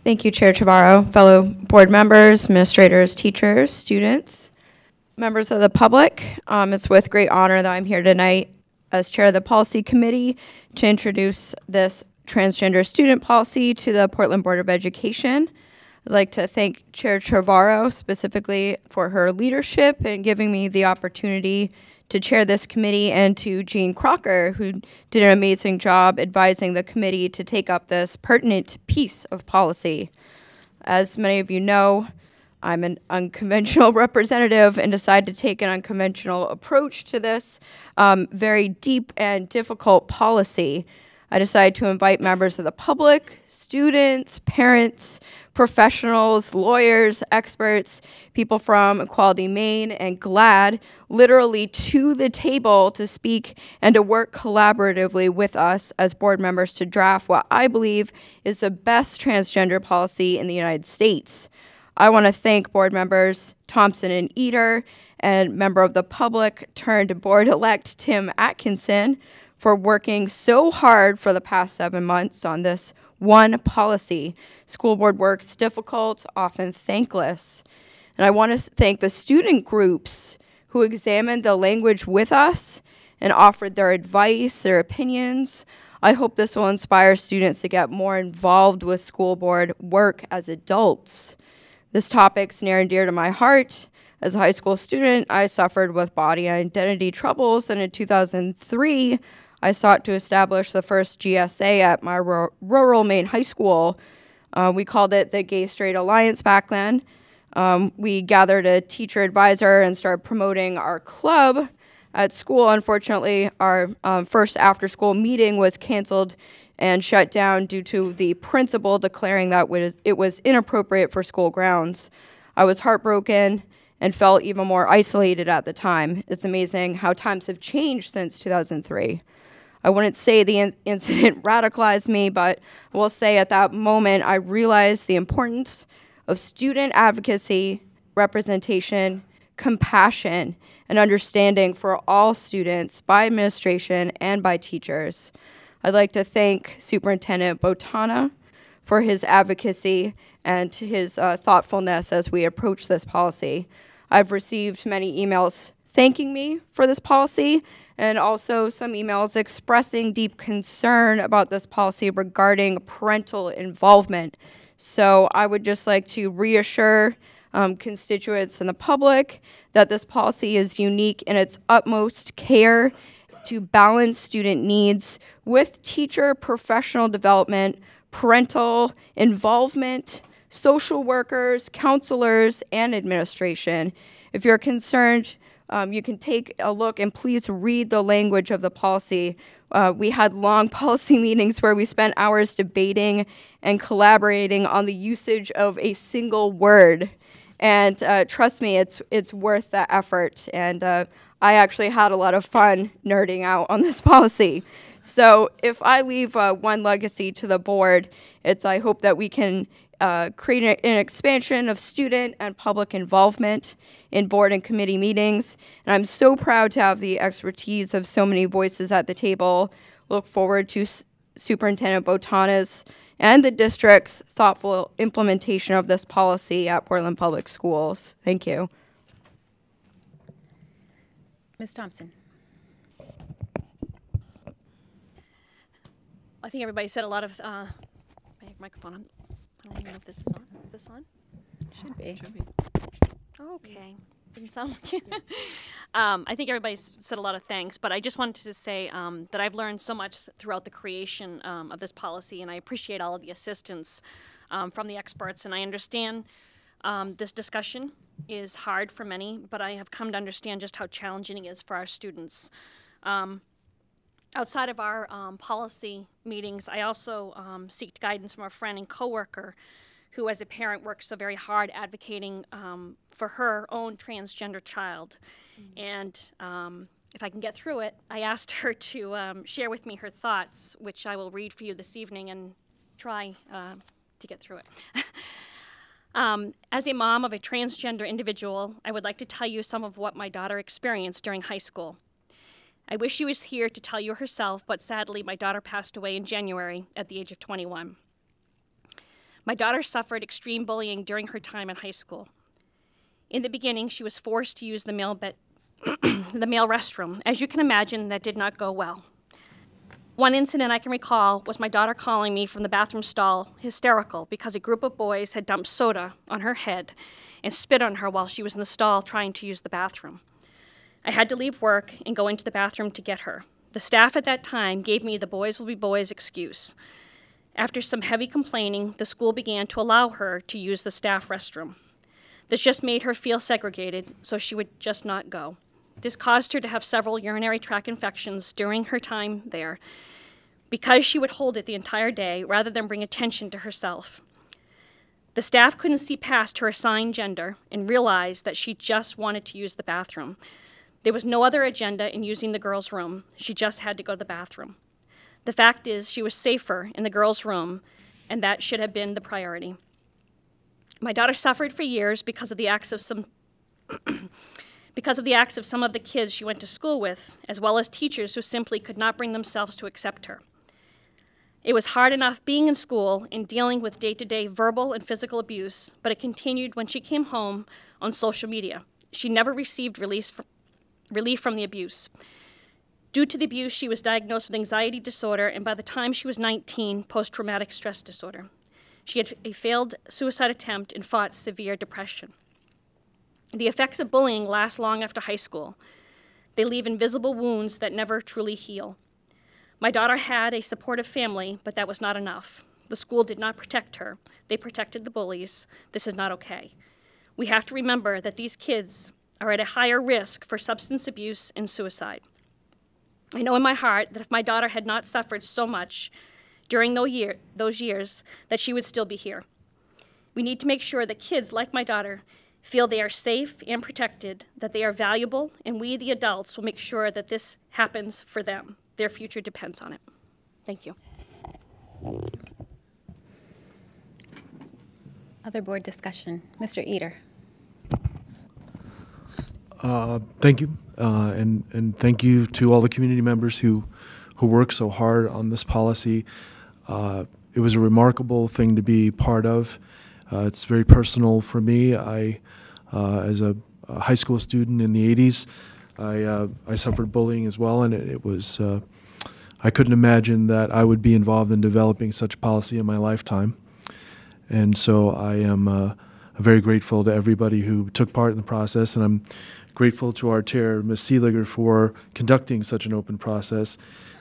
Thank you, Chair Chavarro, fellow board members, administrators, teachers, students, members of the public. It's with great honor that I'm here tonight as chair of the policy committee to introduce this transgender student policy to the Portland Board of Education. I'd like to thank Chair Chavarro specifically for her leadership and giving me the opportunity to chair this committee, and to Jean Crocker, who did an amazing job advising the committee to take up this pertinent piece of policy. As many of you know, I'm an unconventional representative and decided to take an unconventional approach to this very deep and difficult policy. I decided to invite members of the public, students, parents, professionals, lawyers, experts, people from Equality Maine and GLAD, literally to the table to speak and to work collaboratively with us as board members to draft what I believe is the best transgender policy in the United States. I want to thank board members Thompson and Eder and member of the public turned board-elect Tim Atkinson for working so hard for the past 7 months on this one policy. School board work is difficult, often thankless. And I want to thank the student groups who examined the language with us and offered their advice, their opinions. I hope this will inspire students to get more involved with school board work as adults. This topic's near and dear to my heart. As a high school student, I suffered with body identity troubles, and in 2003, I sought to establish the first GSA at my rural Maine high school. We called it the Gay Straight Alliance back then. We gathered a teacher advisor and started promoting our club at school. Unfortunately, our first after-school meeting was canceled and shut down due to the principal declaring that it was inappropriate for school grounds. I was heartbroken and felt even more isolated at the time. It's amazing how times have changed since 2003. I wouldn't say the incident radicalized me, but I will say at that moment I realized the importance of student advocacy, representation, compassion, and understanding for all students by administration and by teachers. I'd like to thank Superintendent Botana for his advocacy and his thoughtfulness as we approach this policy. I've received many emails thanking me for this policy, and also some emails expressing deep concern about this policy regarding parental involvement. So I would just like to reassure constituents and the public that this policy is unique in its utmost care to balance student needs with teacher professional development, parental involvement, social workers, counselors, and administration. If you're concerned, you can take a look and please read the language of the policy. We had long policy meetings where we spent hours debating and collaborating on the usage of a single word. And trust me, it's worth that effort. And I actually had a lot of fun nerding out on this policy. So if I leave one legacy to the board, it's I hope that we can create an expansion of student and public involvement in board and committee meetings. And I'm so proud to have the expertise of so many voices at the table. Look forward to Superintendent Botana's and the district's thoughtful implementation of this policy at Portland Public Schools. Thank you. Ms. Thompson. I think everybody said a lot of, microphone on. I don't even know if this is on. Is this on? Should be. Okay. Didn't sound like it. I think everybody said a lot of thanks, but I just wanted to say that I've learned so much throughout the creation of this policy, and I appreciate all of the assistance from the experts, and I understand this discussion is hard for many, but I have come to understand just how challenging it is for our students. Outside of our policy meetings, I also seeked guidance from a friend and coworker who, as a parent, works so very hard advocating for her own transgender child. And if I can get through it, I asked her to share with me her thoughts, which I will read for you this evening and try to get through it. As a mom of a transgender individual, I would like to tell you some of what my daughter experienced during high school. I wish she was here to tell you herself, but sadly, my daughter passed away in January at the age of 21. My daughter suffered extreme bullying during her time in high school. In the beginning, she was forced to use the male restroom. As you can imagine, that did not go well. One incident I can recall was my daughter calling me from the bathroom stall hysterical because a group of boys had dumped soda on her head and spit on her while she was in the stall trying to use the bathroom. I had to leave work and go into the bathroom to get her. The staff at that time gave me the boys will be boys excuse. After some heavy complaining, the school began to allow her to use the staff restroom. This just made her feel segregated, so she would just not go. This caused her to have several urinary tract infections during her time there because she would hold it the entire day rather than bring attention to herself. The staff couldn't see past her assigned gender and realized that she just wanted to use the bathroom. There was no other agenda in using the girls' room. She just had to go to the bathroom. The fact is, she was safer in the girls' room, and that should have been the priority. My daughter suffered for years because of the acts of some because of the acts of some of the kids she went to school with, as well as teachers who simply could not bring themselves to accept her. It was hard enough being in school and dealing with day-to-day verbal and physical abuse, but it continued when she came home on social media. She never received relief from the abuse. Due to the abuse, she was diagnosed with anxiety disorder, and by the time she was 19, post-traumatic stress disorder. She had a failed suicide attempt and fought severe depression. The effects of bullying last long after high school. They leave invisible wounds that never truly heal. My daughter had a supportive family, but that was not enough. The school did not protect her. They protected the bullies. This is not okay. We have to remember that these kids are at a higher risk for substance abuse and suicide. I know in my heart that if my daughter had not suffered so much during those years, that she would still be here. We need to make sure that kids like my daughter feel they are safe and protected, that they are valuable, and we, the adults, will make sure that this happens for them. Their future depends on it. Thank you. Other board discussion. Mr. Eder. Thank you, and thank you to all the community members who worked so hard on this policy. It was a remarkable thing to be part of. It's very personal for me. As a high school student in the 80s, I suffered bullying as well, and it was I couldn't imagine that I would be involved in developing such a policy in my lifetime. And so I am very grateful to everybody who took part in the process, and I'm grateful to our chair, Ms. Seeliger, for conducting such an open process.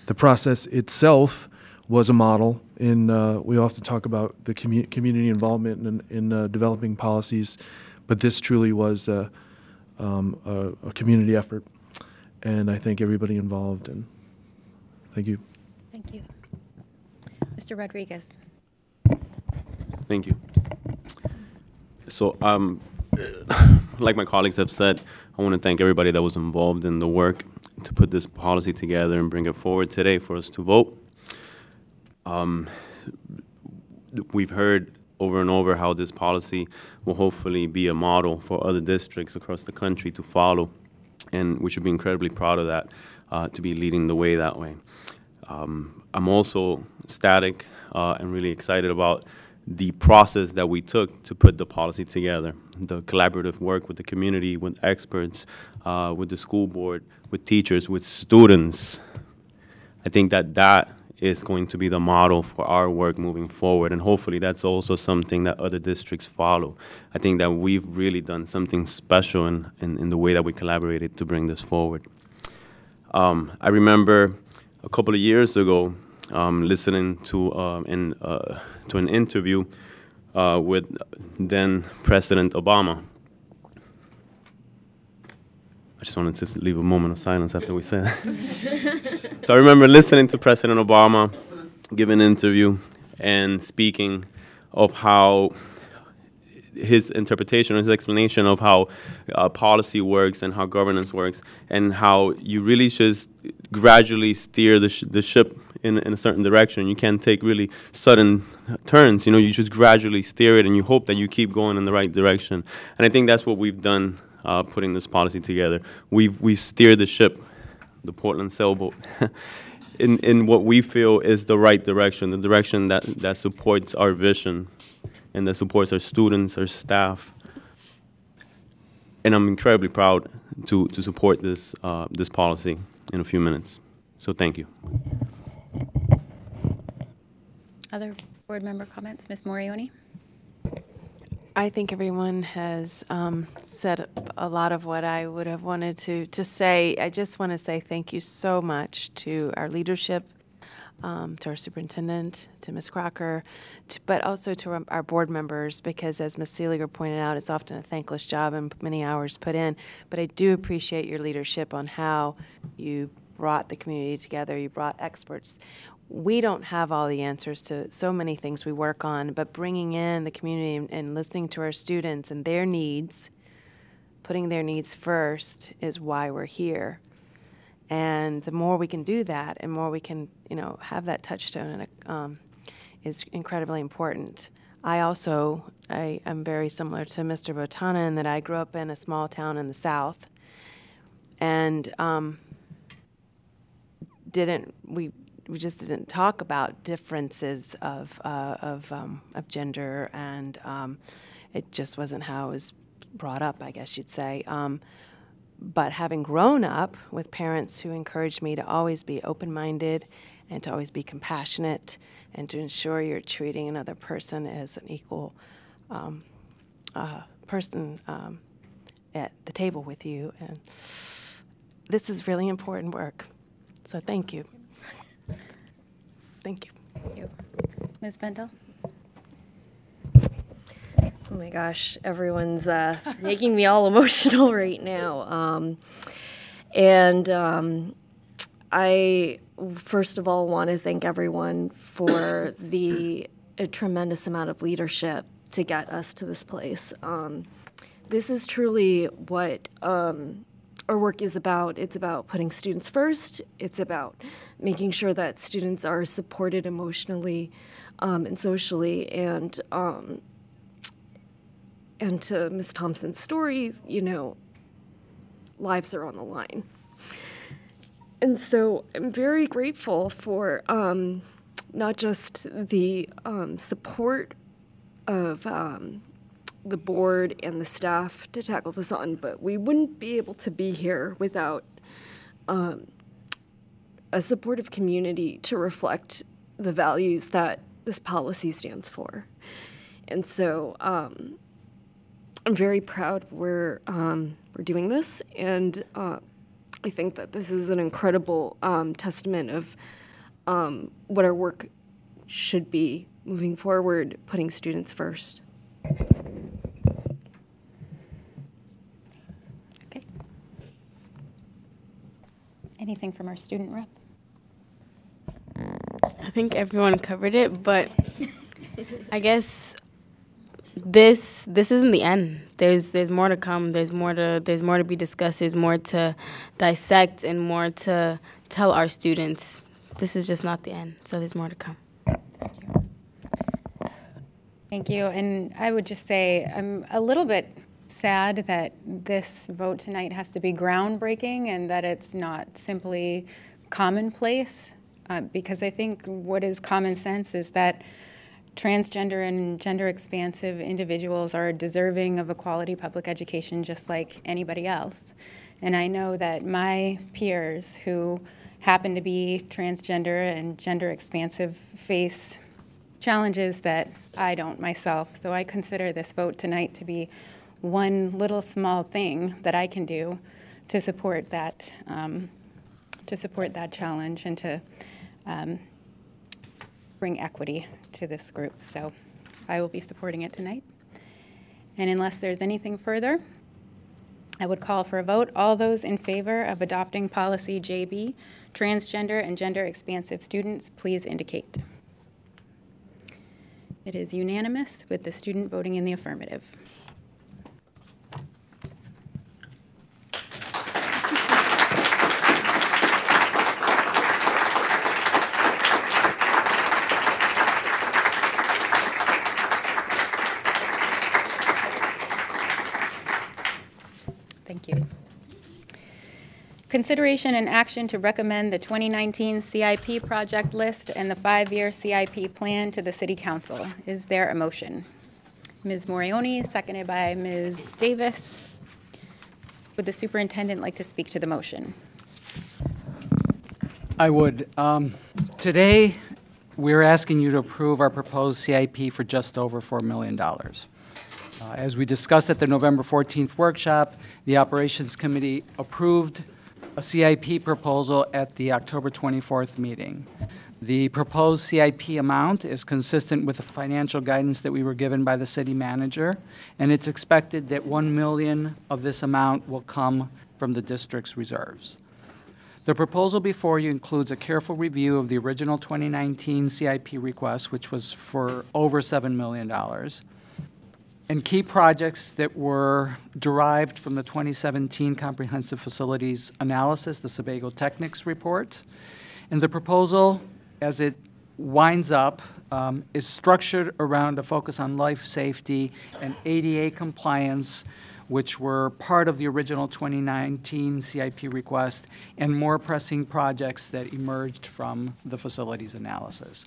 The process itself was a model. We often talk about the community involvement in developing policies, but this truly was a community effort, and I thank everybody involved, and thank you. Thank you. Mr. Rodriguez. Thank you. So, like my colleagues have said, I want to thank everybody that was involved in the work to put this policy together and bring it forward today for us to vote. We've heard over and over how this policy will hopefully be a model for other districts across the country to follow, and we should be incredibly proud of that, to be leading the way that way. I'm also ecstatic and really excited about the process that we took to put the policy together, the collaborative work with the community, with experts, with the school board, with teachers, with students. I think that is going to be the model for our work moving forward, and hopefully that's also something that other districts follow. I think that we've really done something special in the way that we collaborated to bring this forward. I remember a couple of years ago listening to an interview with then President Obama. I just wanted to leave a moment of silence after we said that. So I remember listening to President Obama give an interview and speaking of how his interpretation, his explanation of how policy works and how governance works, and how you really just gradually steer the ship in a certain direction. You can't take really sudden turns. You know, you just gradually steer it, and you hope that you keep going in the right direction. And I think that's what we've done, putting this policy together. We've steered the ship, the Portland sailboat, in what we feel is the right direction, the direction that supports our vision and that supports our students, our staff. And I'm incredibly proud to support this policy in a few minutes. So thank you. Other board member comments? Ms. Morioni? I think everyone has said a lot of what I would have wanted to say. I just want to say thank you so much to our leadership, to our superintendent, to Ms. Crocker, but also to our board members, because as Ms. Seeliger pointed out, it's often a thankless job and many hours put in. But I do appreciate your leadership on how you brought the community together, you brought experts. We don't have all the answers to so many things we work on, but bringing in the community and listening to our students and their needs, putting their needs first, is why we're here. And the more we can do that, and more we can, have that touchstone, is incredibly important. I am very similar to Mr. Botana in that I grew up in a small town in the South, we just didn't talk about differences of gender, and it just wasn't how it was brought up, I guess you'd say. But having grown up with parents who encouraged me to always be open-minded and to always be compassionate and to ensure you're treating another person as an equal person at the table with you, and this is really important work. So thank you. Thank you. Thank you. Ms. Bendel? Oh my gosh, everyone's making me all emotional right now. I, first of all, want to thank everyone for a tremendous amount of leadership to get us to this place. This is truly what our work is about. It's about putting students first. It's about making sure that students are supported emotionally and socially. And to Ms. Thompson's story, you know, lives are on the line. And so I'm very grateful for not just the support of the board and the staff to tackle this on, but we wouldn't be able to be here without a supportive community to reflect the values that this policy stands for. And so I'm very proud we're doing this, and I think that this is an incredible testament of what our work should be moving forward, putting students first. Okay. Anything from our student rep? I think everyone covered it, but I guess this isn't the end. There's more to come. There's more to be discussed. There's more to dissect and more to tell our students. This is just not the end. So there's more to come. Thank you. And I would just say I'm a little bit sad that this vote tonight has to be groundbreaking and that it's not simply commonplace, because I think what is common sense is that transgender and gender expansive individuals are deserving of a quality public education just like anybody else. And I know that my peers who happen to be transgender and gender expansive face challenges that I don't myself. So I consider this vote tonight to be one little small thing that I can do to support that challenge and to bring equity to this group. So I will be supporting it tonight. And unless there's anything further, I would call for a vote. All those in favor of adopting policy JB, transgender and gender expansive students, please indicate. It is unanimous with the student voting in the affirmative. Thank you. Consideration and action to recommend the 2019 CIP project list and the 5-year CIP plan to the City Council. Is there a motion? Ms. Morioni, seconded by Ms. Davis. Would the superintendent like to speak to the motion? I would. Today, we're asking you to approve our proposed CIP for just over $4 million. As we discussed at the November 14th workshop, the Operations Committee approved a CIP proposal at the October 24th meeting. The proposed CIP amount is consistent with the financial guidance that we were given by the city manager, and it's expected that $1 million of this amount will come from the district's reserves. The proposal before you includes a careful review of the original 2019 CIP request, which was for over $7 million, and key projects that were derived from the 2017 Comprehensive Facilities Analysis, the Sebago Technics report. And the proposal, as it winds up, is structured around a focus on life safety and ADA compliance which were part of the original 2019 CIP request, and more pressing projects that emerged from the facilities analysis.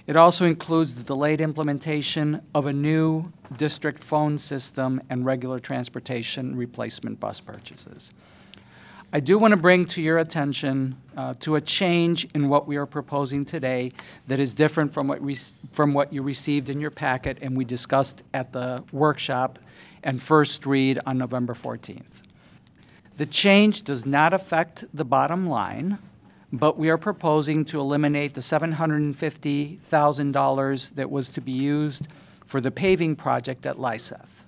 It also includes the delayed implementation of a new district phone system and regular transportation replacement bus purchases. I do want to bring to your attention to a change in what we are proposing today that is different from what you received in your packet and we discussed at the workshop and first read on November 14th. The change does not affect the bottom line, but we are proposing to eliminate the $750,000 that was to be used for the paving project at Lyseth.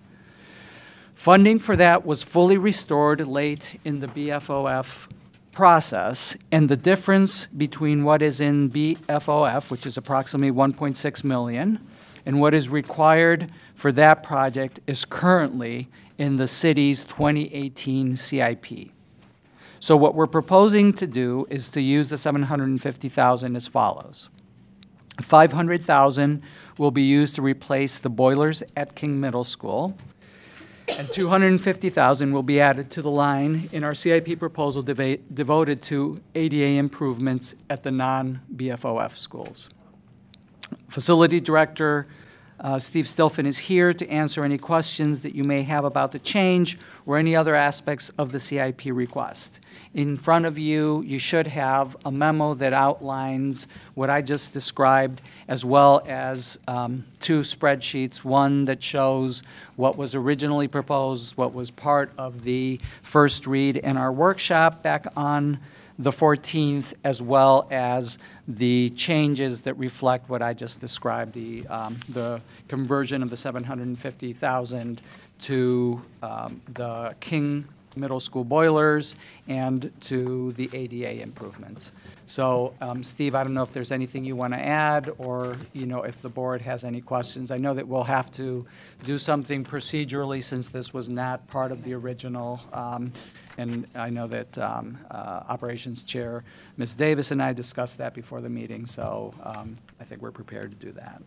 Funding for that was fully restored late in the BFOF process, and the difference between what is in BFOF, which is approximately $1.6 million, and what is required for that project is currently in the city's 2018 CIP. So what we're proposing to do is to use the $750,000 as follows. $500,000 will be used to replace the boilers at King Middle School, and $250,000 will be added to the line in our CIP proposal devoted to ADA improvements at the non-BFOF schools. Facility Director Steve Stilfen is here to answer any questions that you may have about the change or any other aspects of the CIP request. In front of you, you should have a memo that outlines what I just described, as well as two spreadsheets, one that shows what was originally proposed, what was part of the first read in our workshop back on the 14th, as well as the changes that reflect what I just described, the conversion of the $750,000 to the King Middle School boilers and to the ADA improvements. So, Steve, I don't know if there's anything you want to add, or if the board has any questions. I know that we'll have to do something procedurally since this was not part of the original. And I know that Operations Chair Ms. Davis and I discussed that before the meeting, so I think we're prepared to do that.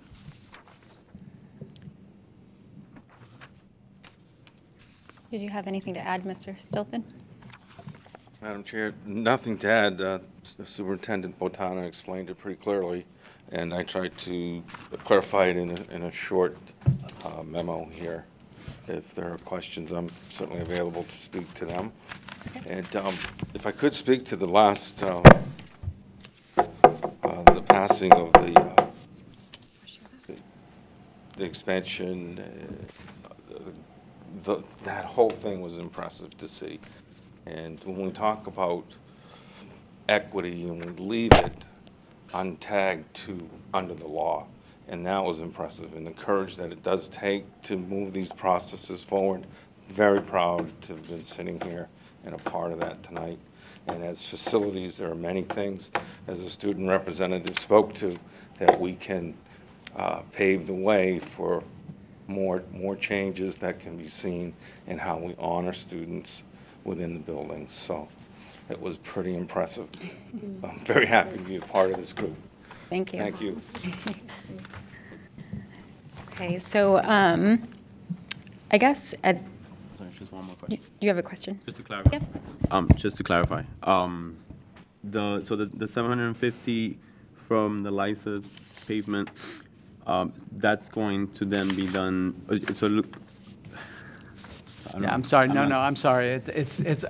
Did you have anything to add, Mr. Stilfen? Madam Chair, nothing to add. Superintendent Botana explained it pretty clearly, and I tried to clarify it in a short memo here. If there are questions, I'm certainly available to speak to them. And if I could speak to the last, the passing of the expansion, that whole thing was impressive to see. And when we talk about equity and we leave it untagged to under the law, and that was impressive, and the courage that it does take to move these processes forward. Very proud to have been sitting here and a part of that tonight. And as facilities, there are many things, as a student representative spoke to, that we can pave the way for more changes that can be seen in how we honor students within the buildings. So it was pretty impressive. I'm very happy to be a part of this group. Thank you. Thank you. Okay, so I guess Sorry, just one more question. Do you have a question? Just to clarify. Yep. Just to clarify, the 750 from the Lyseth pavement, that's going to then be done. So Yeah, I'm sorry. I'm sorry.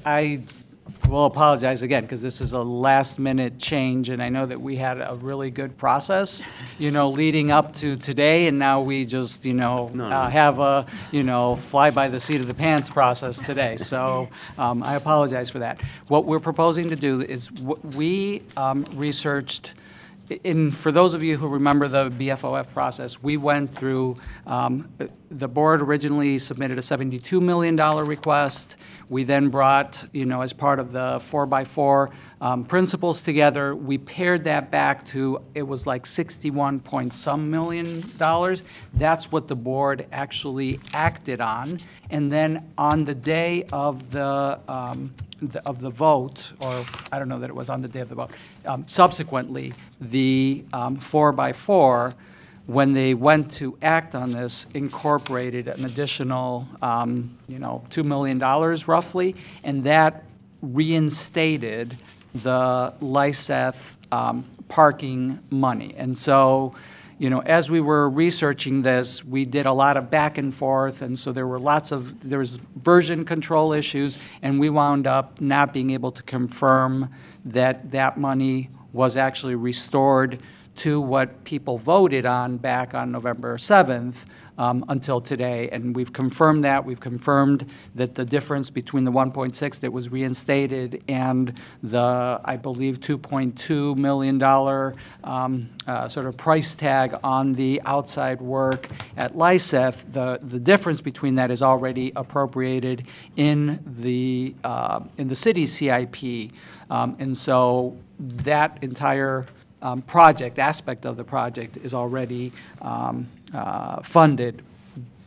I will apologize again because this is a last-minute change, and I know that we had a really good process, leading up to today, and now we just, have a, fly by the seat of the pants process today. So I apologize for that. What we're proposing to do is we researched. For those of you who remember the BFOF process, we went through, the board originally submitted a $72 million request. We then brought, as part of the 4x4 principles together, we paired that back to, it was like 61 point some million dollars. That's what the board actually acted on. And then on the day of the vote, or I don't know that it was on the day of the vote, subsequently, the 4x4 when they went to act on this, incorporated an additional, $2 million roughly, and that reinstated the Lyseth parking money. And so, as we were researching this, we did a lot of back and forth, and so there was version control issues, and we wound up not being able to confirm that that money was actually restored to what people voted on back on November 7th until today. And we've confirmed that. We've confirmed that the difference between the 1.6 that was reinstated and the, I believe, $2.2 million sort of price tag on the outside work at Lyseth, the difference between that is already appropriated in the city's CIP. And so that entire aspect of the project is already funded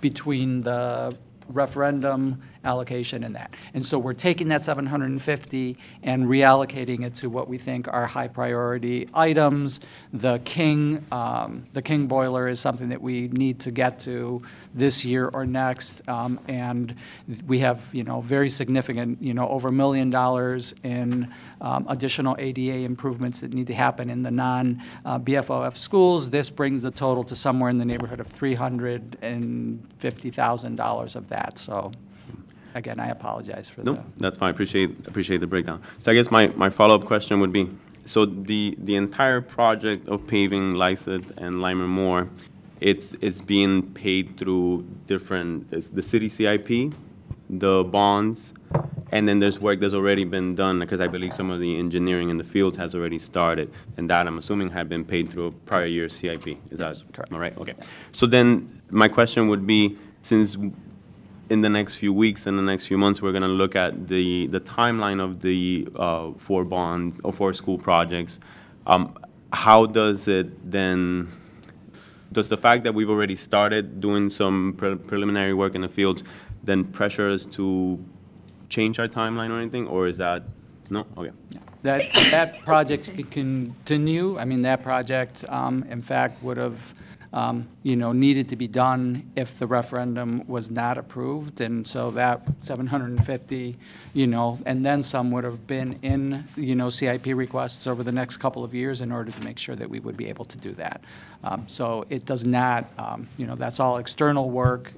between the referendum allocation and that. And so we're taking that 750 and reallocating it to what we think are high priority items. The King boiler is something that we need to get to this year or next, and we have very significant over $1 million in additional ADA improvements that need to happen in the non-BFOF schools. This brings the total to somewhere in the neighborhood of $350,000 of that. So again, I apologize for that. No, that's fine. Appreciate the breakdown. So I guess my follow-up question would be, so the entire project of paving Lyseth and Lyman Moore, it's being paid through the city CIP, the bonds, and then there's work that's already been done, because I believe some of the engineering in the field has already started, and that I'm assuming had been paid through a prior year CIP. Is that correct? Am I right? Okay. So then my question would be, since in the next few weeks and the next few months, we're going to look at the timeline of the 4 bonds or 4 school projects. How does it then, does the fact that we've already started doing some preliminary work in the fields then pressure us to change our timeline or anything, or is that, no? Okay. That project can continue. I mean, that project, in fact, would have needed to be done if the referendum was not approved, and so that 750, and then some would have been in, CIP requests over the next couple of years in order to make sure that we would be able to do that. So it does not, that's all external work.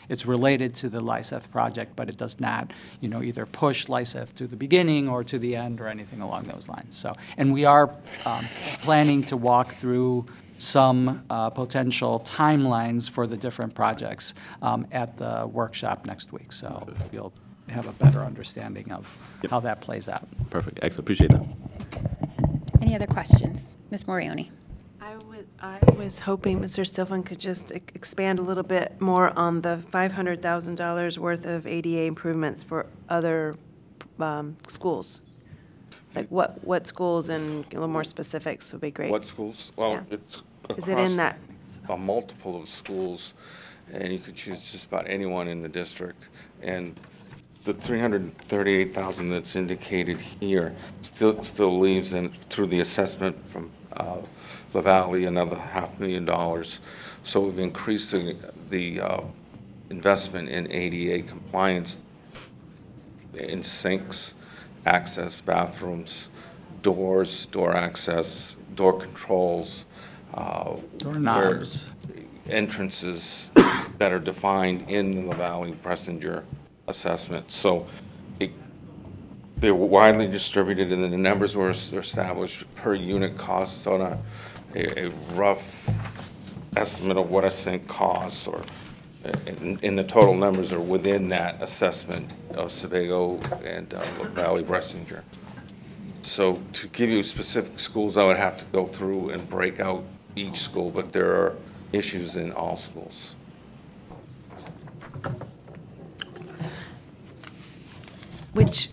It's related to the Lyseth project, but it does not, either push Lyseth to the beginning or to the end or anything along those lines. So, and we are planning to walk through some potential timelines for the different projects at the workshop next week. So you'll have a better understanding of how that plays out. Perfect. Excellent. Appreciate that. Any other questions? Ms. Morioni. I was hoping Mr. Stilfen could just expand a little bit more on the $500,000 worth of ADA improvements for other schools. Like what schools, and a little more specifics would be great. What schools? Well, it's is it in that? A multiple of schools, and you could choose just about anyone in the district. And the $338,000 that's indicated here still leaves, and through the assessment from La Valley, another $500,000. So we've increased the investment in ADA compliance in sinks, access bathrooms, doors, door access, door controls, doorknobs, entrances that are defined in the La Valley-Bressinger assessment. So they're widely distributed, and the numbers were established per unit cost on a rough estimate of what a sink costs, or in the total numbers are within that assessment of Sebago and Valley-Bressinger. So to give you specific schools, I would have to go through and break out each school, but there are issues in all schools. Which,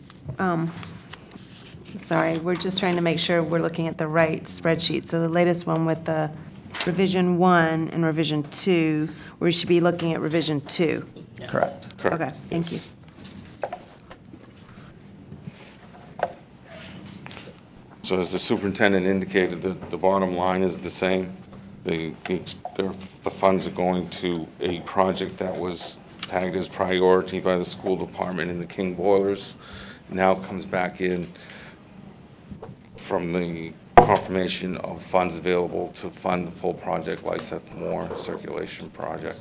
sorry, we're just trying to make sure we're looking at the right spreadsheet. So the latest one with the revision 1 and revision 2, we should be looking at revision 2. Yes. Correct. Okay, thank you. So as the superintendent indicated, the bottom line is the same. The the funds are going to a project that was tagged as priority by the school department in the King boilers. Now comes back in from the confirmation of funds available to fund the full project, like Seth Moore circulation project.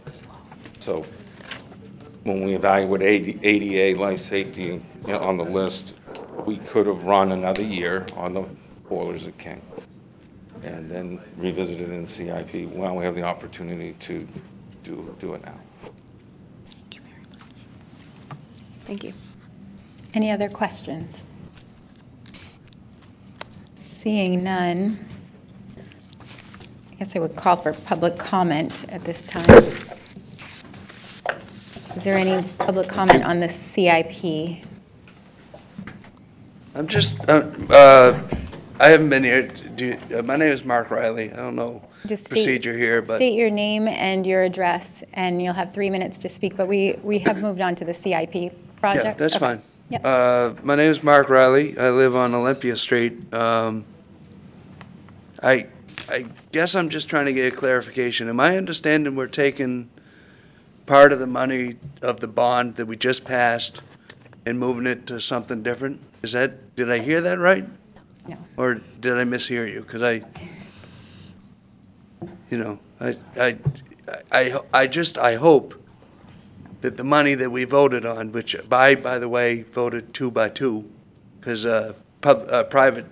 So when we evaluate ADA life safety on the list, we could have run another year on the boilers at King and then revisit it in the CIP. Well, we have the opportunity to do it now. Thank you very much. Thank you. Any other questions? Seeing none, I guess I would call for public comment at this time. Is there any public comment on the CIP? I'm just, I haven't been here. My name is Mark Riley. I don't know Just procedure here, but. State your name and your address, and you'll have 3 minutes to speak, but we have moved on to the CIP project. Yeah, that's okay. fine. Yep. My name is Mark Riley. I live on Olympia Street. I guess I'm just trying to get a clarification. Am I understanding we're taking part of the money of the bond that we just passed and moving it to something different? Is that, did I hear that right? No. Or did I mishear you? Because I hope that the money that we voted on, which by the way, voted 2 by 2, because private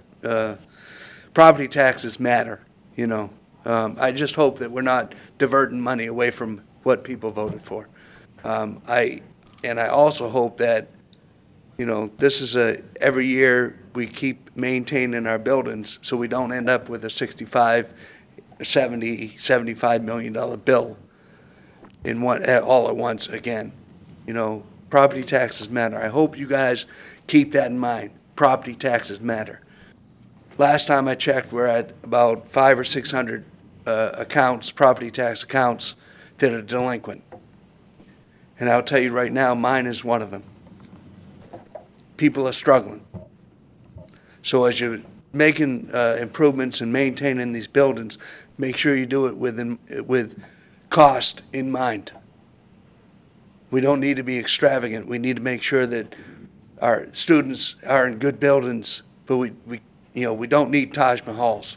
property taxes matter, you know. I just hope that we're not diverting money away from what people voted for. I also hope that, you know, this is every year we keep maintaining our buildings so we don't end up with a $65, $70, $75 million bill in all at once again. You know, property taxes matter. I hope you guys keep that in mind. Property taxes matter. Last time I checked, we're at about 500 or 600 accounts, property tax accounts, that are delinquent. And I'll tell you right now, mine is one of them. People are struggling. So as you're making improvements and maintaining these buildings, make sure you do it with cost in mind. We don't need to be extravagant. We need to make sure that our students are in good buildings, but we don't need Taj Mahals.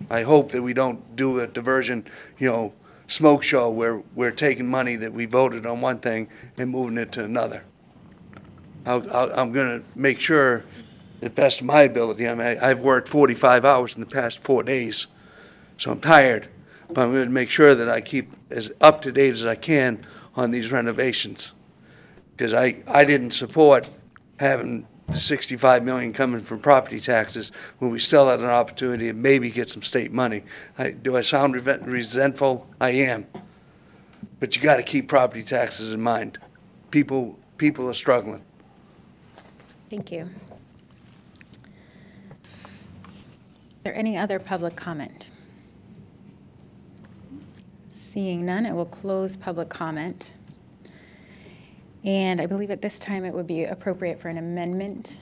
I hope that we don't do a diversion, smoke show where we're taking money that we voted on one thing and moving it to another. I'm going to make sure, to the best of my ability, I've worked 45 hours in the past 4 days, so I'm tired, but I'm going to make sure that I keep as up to date as I can on these renovations, because I didn't support having the $65 million coming from property taxes when we still had an opportunity to maybe get some state money. Do I sound resentful? I am. But you got to keep property taxes in mind. People are struggling. Thank you. Is there any other public comment? Seeing none, I will close public comment. And I believe at this time it would be appropriate for an amendment.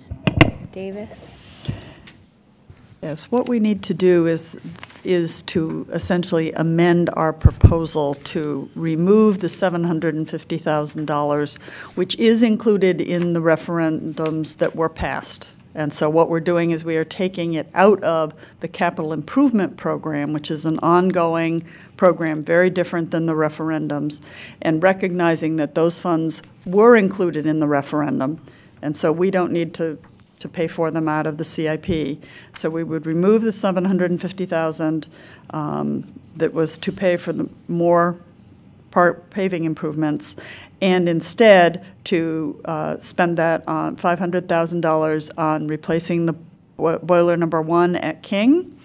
Davis? Yes, what we need to do is to essentially amend our proposal to remove the $750,000, which is included in the referendums that were passed. And so what we're doing is we are taking it out of the capital improvement program, which is an ongoing program, very different than the referendums, and recognizing that those funds were included in the referendum, and so we don't need to pay for them out of the CIP. So we would remove the $750,000 that was to pay for the more paving improvements, and instead to spend that on $500,000 on replacing the boiler number 1 at King,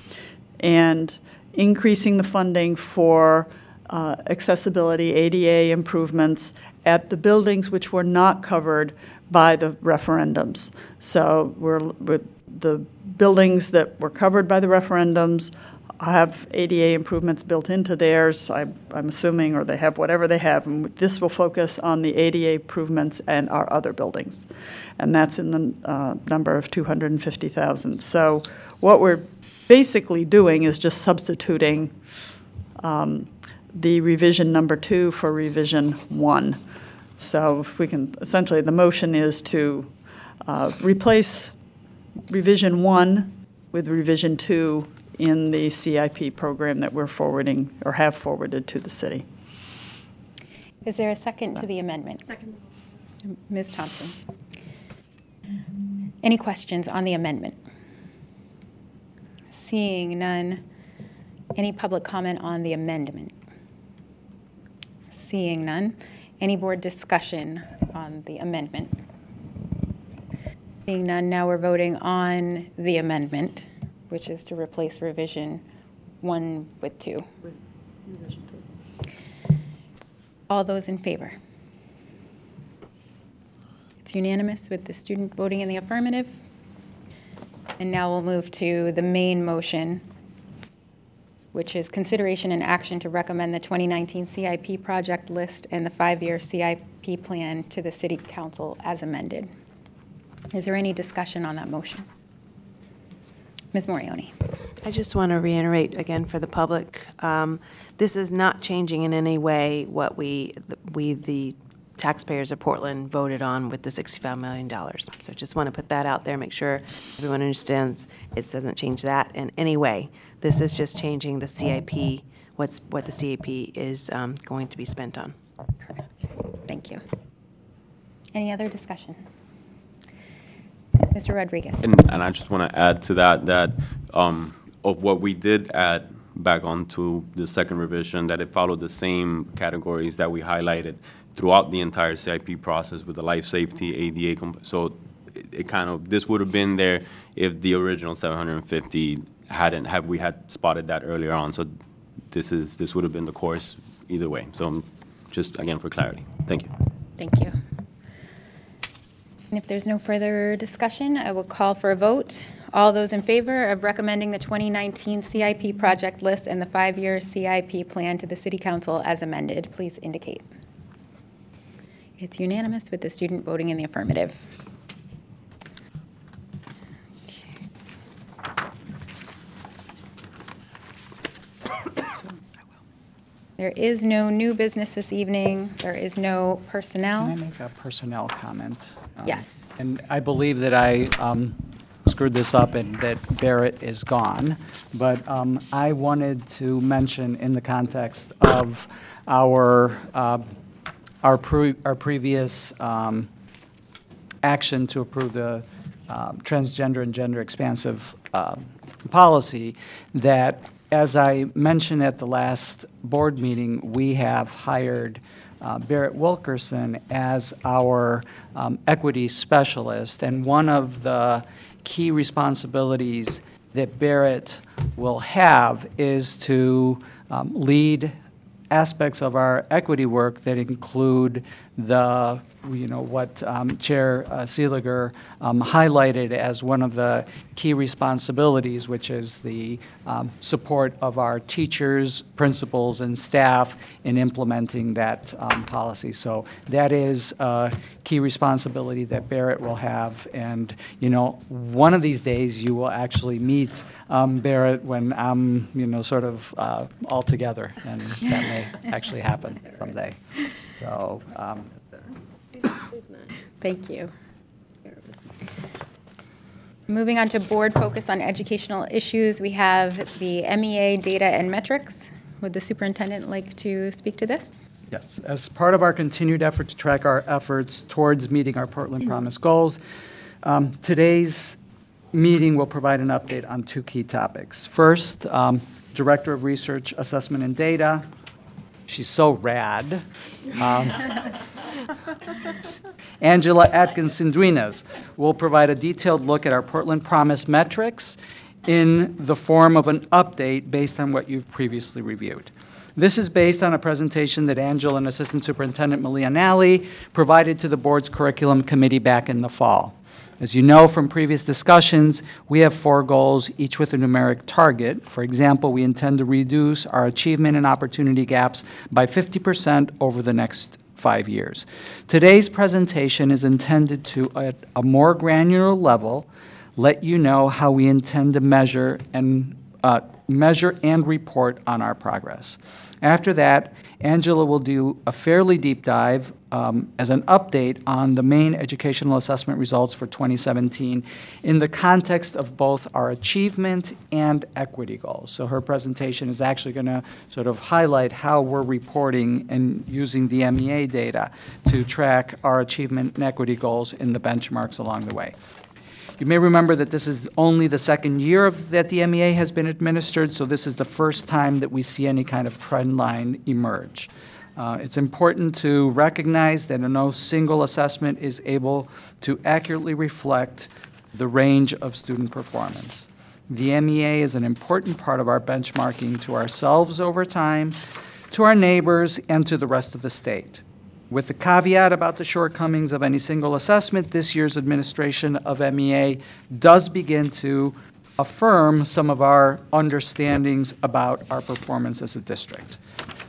and increasing the funding for accessibility, ADA improvements at the buildings which were not covered by the referendums. So with the buildings that were covered by the referendums have ADA improvements built into theirs, I'm assuming, or they have whatever they have, and this will focus on the ADA improvements and our other buildings. And that's in the number of $250,000. So what we're basically doing is just substituting the revision number 2 for revision 1. So we can, essentially, the motion is to replace revision 1 with revision 2 in the CIP program that we're forwarding or have forwarded to the city. Is there a second to the amendment? Second. Ms. Thompson. Any questions on the amendment? Seeing none. Any public comment on the amendment? Seeing none. Any board discussion on the amendment? Seeing none, now we're voting on the amendment, which is to replace revision 1 with 2. With revision 2. All those in favor? It's unanimous with the student voting in the affirmative. And now we'll move to the main motion, which is consideration and action to recommend the 2019 CIP project list and the 5-year CIP plan to the City Council as amended. Is there any discussion on that motion? Ms. Morioni. I just want to reiterate again for the public, this is not changing in any way what we the taxpayers of Portland voted on with the $65 million. So just want to put that out there, make sure everyone understands it doesn't change that in any way. This is just changing the CIP, what the CIP is going to be spent on. Correct. Thank you. Any other discussion? Mr. Rodriguez. And I just want to add to that of what we did add back onto the second revision, that it followed the same categories that we highlighted throughout the entire CIP process with the life safety, ADA. So it kind of, this would have been there if the original 750 we had spotted that earlier on. So this would have been the course either way. So just again for clarity. Thank you. Thank you. And if there's no further discussion, I will call for a vote. All those in favor of recommending the 2019 CIP project list and the 5-year CIP plan to the City Council as amended, please indicate. It's unanimous with the student voting in the affirmative. There is no new business this evening. There is no personnel. Can I make a personnel comment? Yes. And I believe that I screwed this up and that Barrett is gone. But I wanted to mention in the context of our previous action to approve the transgender and gender expansive policy that, as I mentioned at the last board meeting, we have hired Barrett Wilkerson as our equity specialist. And one of the key responsibilities that Barrett will have is to lead aspects of our equity work that include the, what Chair Seeliger highlighted as one of the key responsibilities, which is the support of our teachers, principals, and staff in implementing that policy. So that is a key responsibility that Barrett will have. And, one of these days you will actually meet Barrett when I'm, sort of all together, and that may actually happen someday. So, thank you. Moving on to board focus on educational issues, we have the MEA data and metrics. Would the superintendent like to speak to this? Yes. As part of our continued effort to track our efforts towards meeting our Portland Promise goals, today's meeting will provide an update on 2 key topics. First, Director of Research, Assessment, and Data. She's so rad. Angela Atkinson-Duenas will provide a detailed look at our Portland Promise metrics in the form of an update based on what you've previously reviewed. This is based on a presentation that Angela and Assistant Superintendent Malia Nally provided to the board's curriculum committee back in the fall. As you know from previous discussions, we have 4 goals, each with a numeric target. For example, we intend to reduce our achievement and opportunity gaps by 50% over the next 5 years. Today's presentation is intended to, at a more granular level, let you know how we intend to measure and measure and report on our progress. After that, Angela will do a fairly deep dive as an update on the Maine educational assessment results for 2017 in the context of both our achievement and equity goals. So her presentation is actually going to sort of highlight how we're reporting and using the MEA data to track our achievement and equity goals in the benchmarks along the way. You may remember that this is only the second year that the MEA has been administered, so this is the first time that we see any kind of trend line emerge. It's important to recognize that no single assessment is able to accurately reflect the range of student performance. The MEA is an important part of our benchmarking to ourselves over time, to our neighbors, and to the rest of the state. With the caveat about the shortcomings of any single assessment, this year's administration of MEA does begin to affirm some of our understandings about our performance as a district.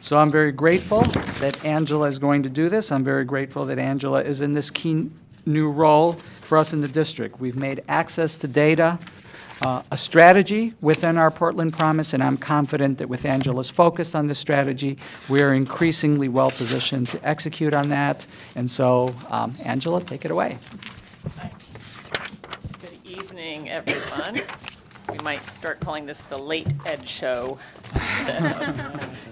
So I'm very grateful that Angela is going to do this. I'm very grateful that Angela is in this key new role for us in the district. We've made access to data a strategy within our Portland Promise, and I'm confident that with Angela's focus on this strategy, we are increasingly well positioned to execute on that. And so, Angela, take it away. Good evening, everyone. We might start calling this the Late Ed Show.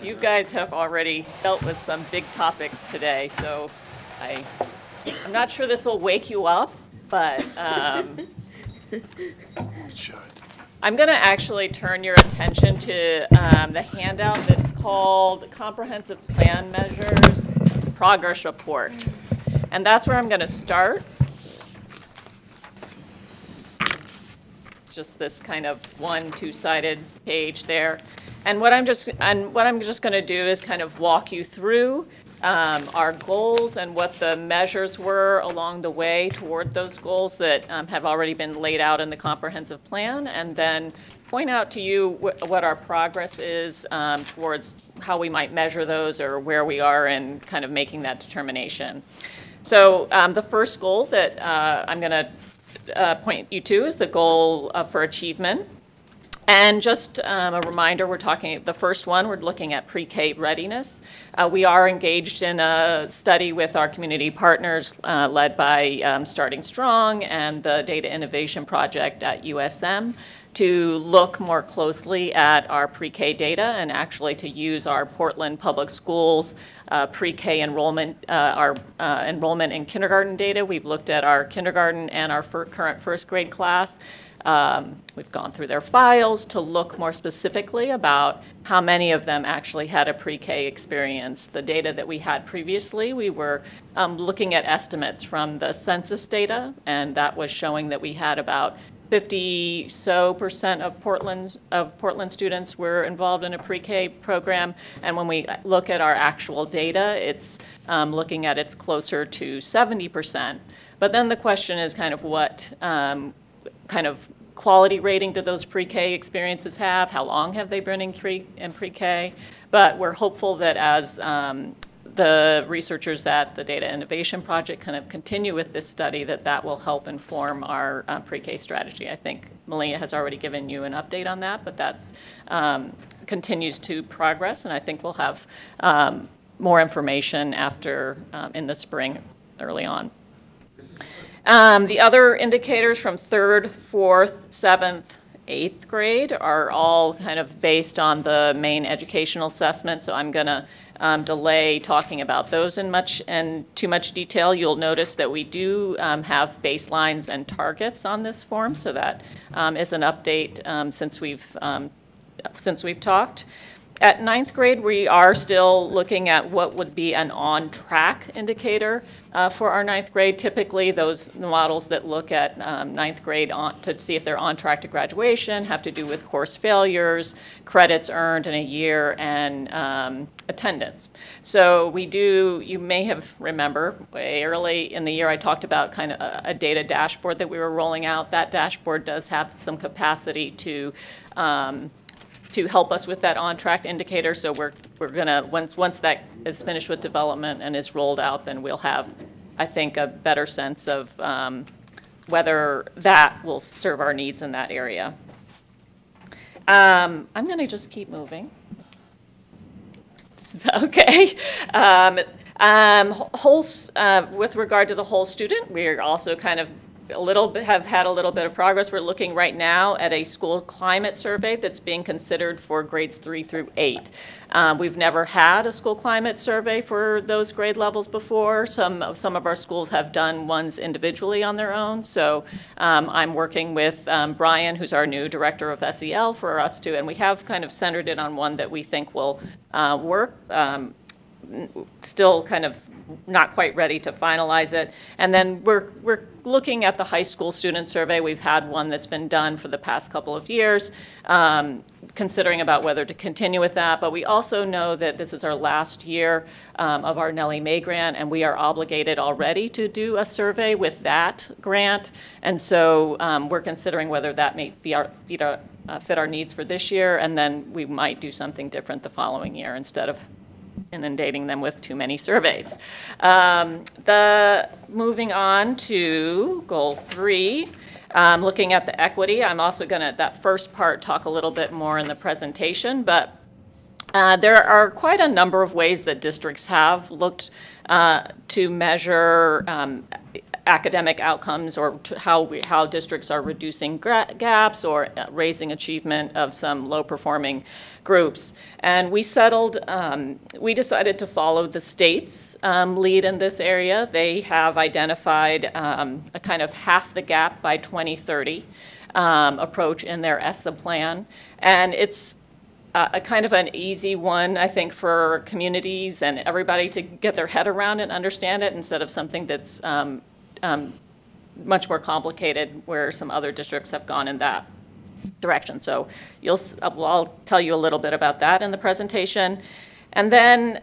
You guys have already dealt with some big topics today, so I'm not sure this will wake you up, but I'm going to actually turn your attention to the handout that's called Comprehensive Plan Measures Progress Report. And that's where I'm going to start. Just this kind of two-sided page there. And what I'm just going to do is kind of walk you through our goals and what the measures were along the way toward those goals that have already been laid out in the comprehensive plan, and then point out to you what our progress is towards how we might measure those or where we are in kind of making that determination. So the first goal that I'm going to point you to is the goal for achievement. And just a reminder, the first one, we're looking at pre-K readiness. We are engaged in a study with our community partners led by Starting Strong and the Data Innovation Project at USM to look more closely at our pre-K data and actually to use our Portland Public Schools pre-K enrollment, our enrollment in kindergarten data. We've looked at our kindergarten and our current first grade class. We've gone through their files to look more specifically about how many of them actually had a pre-K experience. The data that we had previously, we were looking at estimates from the census data, and that was showing that we had about 50% of Portland students were involved in a pre-K program, and when we look at our actual data, it's looking at it's closer to 70%. But then the question is kind of what kind of quality rating do those pre-K experiences have? How long have they been in pre-K? But we're hopeful that as the researchers at the Data Innovation Project kind of continue with this study, that will help inform our pre-K strategy. I think Malia has already given you an update on that, but that's continues to progress, and I think we'll have more information after in the spring, early on. The other indicators from 3rd, 4th, 7th, 8th grade are all kind of based on the Maine educational assessment, so I'm going to delay talking about those in too much detail. You'll notice that we do have baselines and targets on this form, so that is an update since we've talked. At 9th grade, we are still looking at what would be an on-track indicator for our 9th grade. Typically, the models that look at 9th grade to see if they're on track to graduation have to do with course failures, credits earned in a year, and attendance. So you may have remember, way early in the year, I talked about kind of a data dashboard that we were rolling out. That dashboard does have some capacity to help us with that on-track indicator. So we're gonna, once that is finished with development and is rolled out, then we'll have, I think, a better sense of whether that will serve our needs in that area. I'm going to just keep moving. Okay. With regard to the whole student, we're also kind of have had a little bit of progress. We're looking right now at a school climate survey that's being considered for grades 3 through 8. We've never had a school climate survey for those grade levels before. Some of our schools have done ones individually on their own. So I'm working with Brian, who's our new director of SEL, for us to, and we have kind of centered it on one that we think will work. Still kind of not quite ready to finalize it. And then we're looking at the high school student survey. We've had one that's been done for the past couple of years, considering about whether to continue with that. But we also know that this is our last year of our Nellie Mae grant, and we are obligated already to do a survey with that grant. And so we're considering whether that may fit our needs for this year, and then we might do something different the following year instead of inundating them with too many surveys. Moving on to goal 3, looking at the equity. I'm also going to, that first part, talk a little bit more in the presentation, but there are quite a number of ways that districts have looked to measure academic outcomes, or how districts are reducing gaps or raising achievement of some low-performing groups. And we decided to follow the state's lead in this area. They have identified a kind of half the gap by 2030 approach in their ESSA plan. And it's a kind of an easy one, I think, for communities and everybody to get their head around and understand it, instead of something that's much more complicated where some other districts have gone in that direction. So I'll tell you a little bit about that in the presentation. And then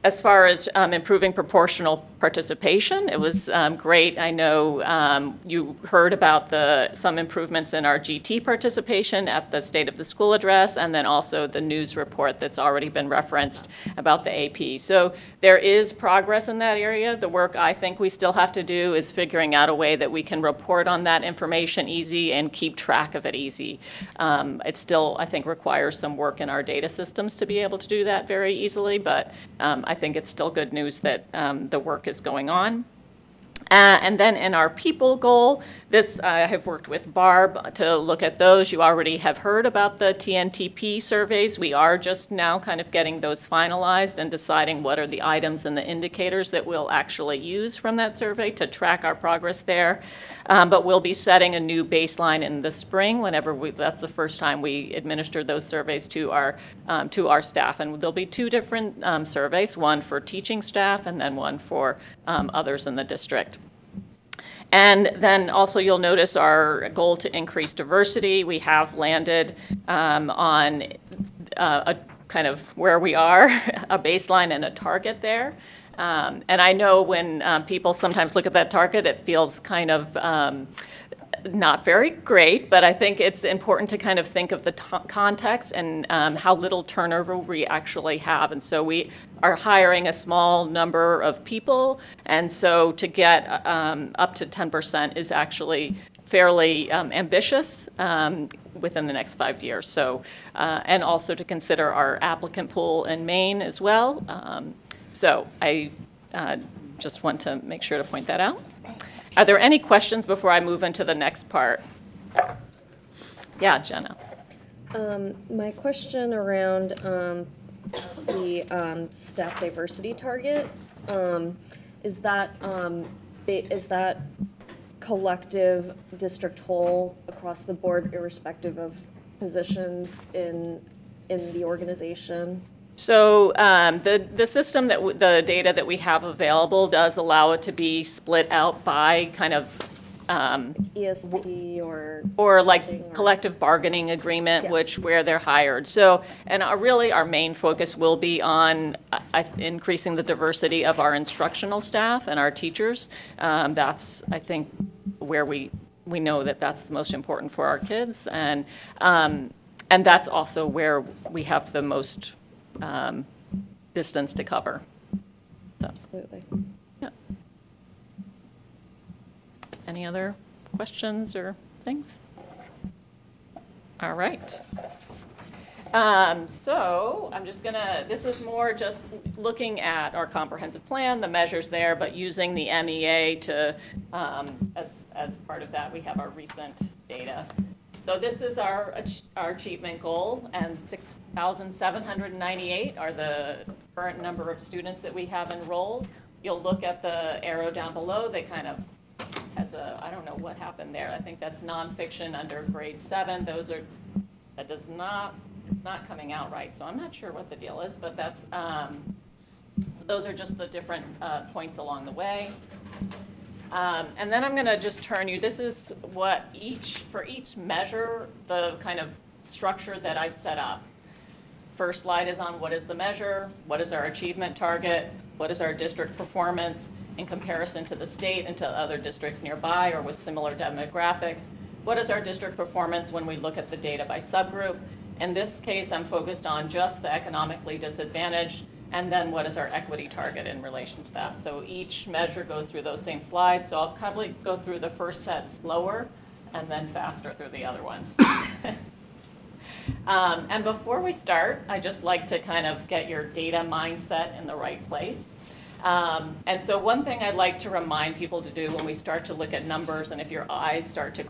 as far as improving proportional participation, it was great. I know you heard about some improvements in our GT participation at the State of the School address, and then also the news report that's already been referenced about the AP. So there is progress in that area. The work I think we still have to do is figuring out a way that we can report on that information easy and keep track of it easy. It still, I think, requires some work in our data systems to be able to do that very easily, but I think it's still good news that the work is going on. And then in our people goal, I have worked with Barb to look at those. You already have heard about the TNTP surveys. We are just now kind of getting those finalized and deciding what are the items and the indicators that we'll actually use from that survey to track our progress there. But we'll be setting a new baseline in the spring that's the first time we administer those surveys to our staff. And there'll be 2 different surveys, one for teaching staff and then one for others in the district. And then also you'll notice our goal to increase diversity. We have landed on a kind of where we are, a baseline and a target there. And I know when people sometimes look at that target, it feels kind of not very great, but I think it's important to kind of think of the context and how little turnover we actually have. And so we are hiring a small number of people, and so to get up to 10% is actually fairly ambitious within the next 5 years. So, and also to consider our applicant pool in Maine as well. So I just want to make sure to point that out. Are there any questions before I move into the next part? Yeah, Jenna. My question around the staff diversity target, is that collective district whole across the board, irrespective of positions in the organization? So the system the data that we have available does allow it to be split out by kind of ESP or like collective bargaining agreement, yeah, where they're hired. So, and really our main focus will be on increasing the diversity of our instructional staff and our teachers. That's, I think, where we know that that's the most important for our kids, and that's also where we have the most distance to cover. So. Absolutely. Yeah. Any other questions or things? All right. So I'm just gonna, this is more just looking at our comprehensive plan, the measures there, but using the MEA to, as part of that, we have our recent data. So this is our achievement goal, and 6,798 are the current number of students that we have enrolled. You'll look at the arrow down below, they kind of has a, I don't know what happened there. I think that's nonfiction under grade 7. Those are, that does not, it's not coming out right, so I'm not sure what the deal is, but that's, so those are just the different points along the way. And then I'm going to just turn you, this is what for each measure, the kind of structure that I've set up. First slide is on what is the measure, what is our achievement target, what is our district performance in comparison to the state and to other districts nearby or with similar demographics. What is our district performance when we look at the data by subgroup? In this case, I'm focused on just the economically disadvantaged, and then what is our equity target in relation to that? So each measure goes through those same slides, so I'll probably go through the first set slower and then faster through the other ones. And before we start, I just like to kind of get your data mindset in the right place. And so one thing I'd like to remind people to do when we start to look at numbers, and if your eyes start to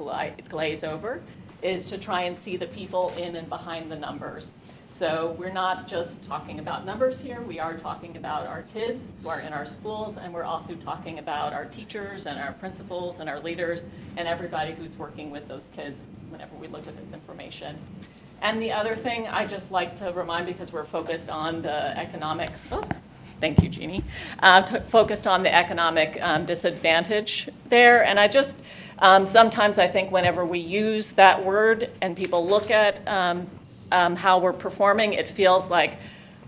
glaze over, is to try and see the people in and behind the numbers. So we're not just talking about numbers here, we are talking about our kids who are in our schools, and we're also talking about our teachers and our principals and our leaders and everybody who's working with those kids whenever we look at this information. And the other thing I just like to remind, because we're focused on the economic, thank you, Jeannie, focused on the economic disadvantage there. And I just, sometimes I think whenever we use that word and people look at how we're performing, it feels like,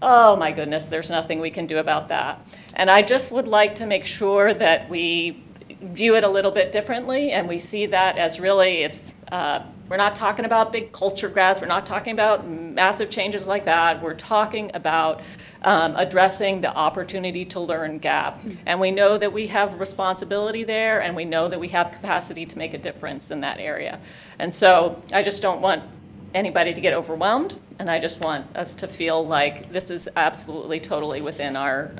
oh my goodness, there's nothing we can do about that. And I just would like to make sure that we view it a little bit differently, and we see that as really, it's, we're not talking about big culture graphs, we're not talking about massive changes like that, we're talking about addressing the opportunity to learn gap. And we know that we have responsibility there, and we know that we have capacity to make a difference in that area. And so I just don't want anybody to get overwhelmed, and I just want us to feel like this is absolutely totally within our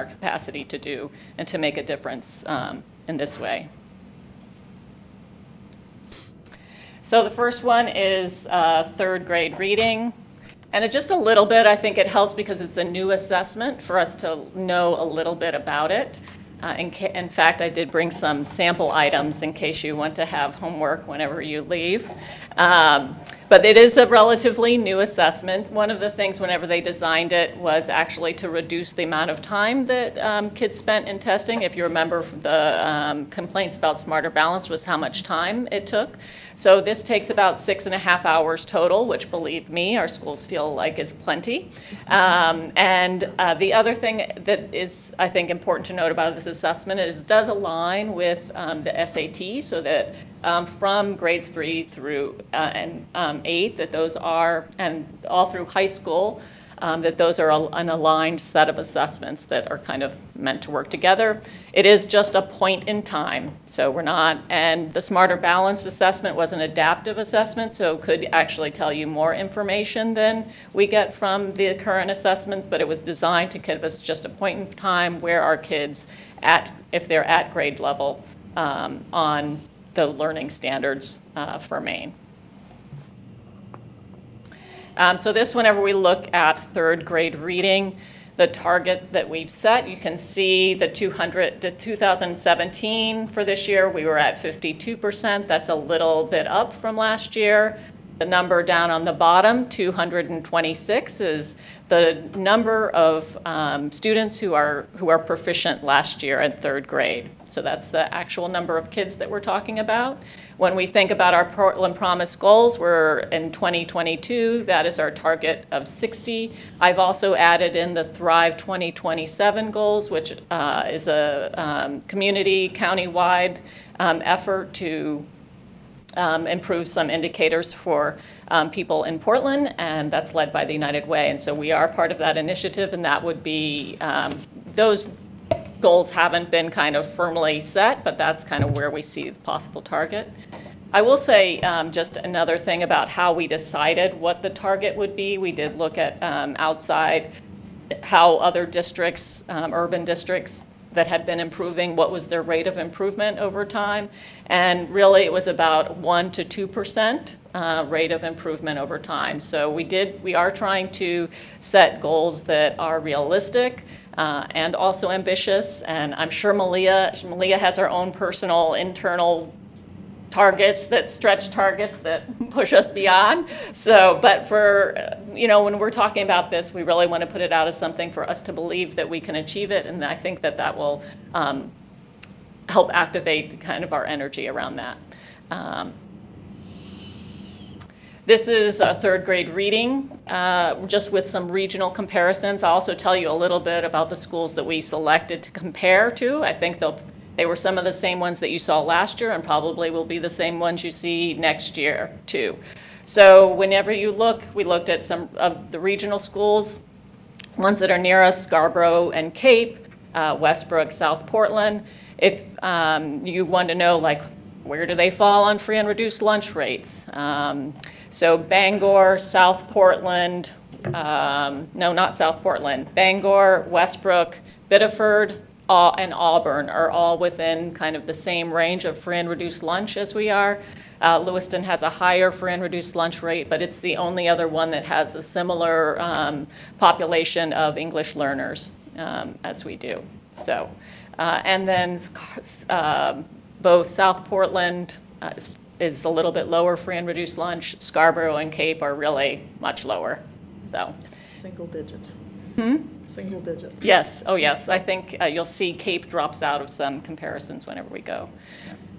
capacity to do and to make a difference in this way. So the first one is third grade reading. And just a little bit, I think it helps because it's a new assessment for us to know a little bit about it. In fact, I did bring some sample items in case you want to have homework whenever you leave. But it is a relatively new assessment. One of the things whenever they designed it was actually to reduce the amount of time that kids spent in testing. If you remember, the complaints about Smarter Balance was how much time it took. So this takes about 6.5 hours total, which, believe me, our schools feel like is plenty. And the other thing that is, I think, important to note about this assessment is it does align with the SAT, so that from grades 3 through 8, that those are, and all through high school, that those are an aligned set of assessments that are kind of meant to work together. It is just a point in time, so we're not, and the Smarter Balanced assessment was an adaptive assessment, so it could actually tell you more information than we get from the current assessments, but it was designed to give us just a point in time where our kids at, if they're at grade level, on the learning standards for Maine. So this, whenever we look at third grade reading, the target that we've set, you can see the 2017 for this year, we were at 52%. That's a little bit up from last year. The number down on the bottom, 226, is the number of students who are proficient last year in third grade. So that's the actual number of kids that we're talking about. When we think about our Portland Promise goals, we're in 2022, that is our target of 60. I've also added in the Thrive 2027 goals, which is a community, county-wide effort to improve some indicators for people in Portland, and that's led by the United Way. And so we are part of that initiative, and that would be, those goals haven't been kind of firmly set, but that's kind of where we see the possible target. I will say just another thing about how we decided what the target would be. We did look at outside how other districts, urban districts that had been improving, what was their rate of improvement over time. And really it was about 1 to 2% rate of improvement over time. So we are trying to set goals that are realistic and also ambitious. And I'm sure Malia has her own personal internal targets, that stretch targets that push us beyond. So, but for, when we're talking about this, we really want to put it out as something for us to believe that we can achieve it. And I think that that will help activate kind of our energy around that. This is a third grade reading, just with some regional comparisons. I'll also tell you a little bit about the schools that we selected to compare to. I think they were some of the same ones that you saw last year and probably will be the same ones you see next year too. So whenever you look, we looked at some of the regional schools, ones that are near us, Scarborough and Cape, Westbrook, South Portland. If you want to know, like, where do they fall on free and reduced lunch rates? So Bangor, South Portland, no, not South Portland, Bangor, Westbrook, Biddeford, and Auburn are all within kind of the same range of free and reduced lunch as we are. Lewiston has a higher free and reduced lunch rate, but it's the only other one that has a similar population of English learners as we do. So, and then both South Portland is a little bit lower free and reduced lunch. Scarborough and Cape are really much lower. So. Single digits. Single digits. Yes. Oh, yes. I think you'll see Cape drops out of some comparisons whenever we go.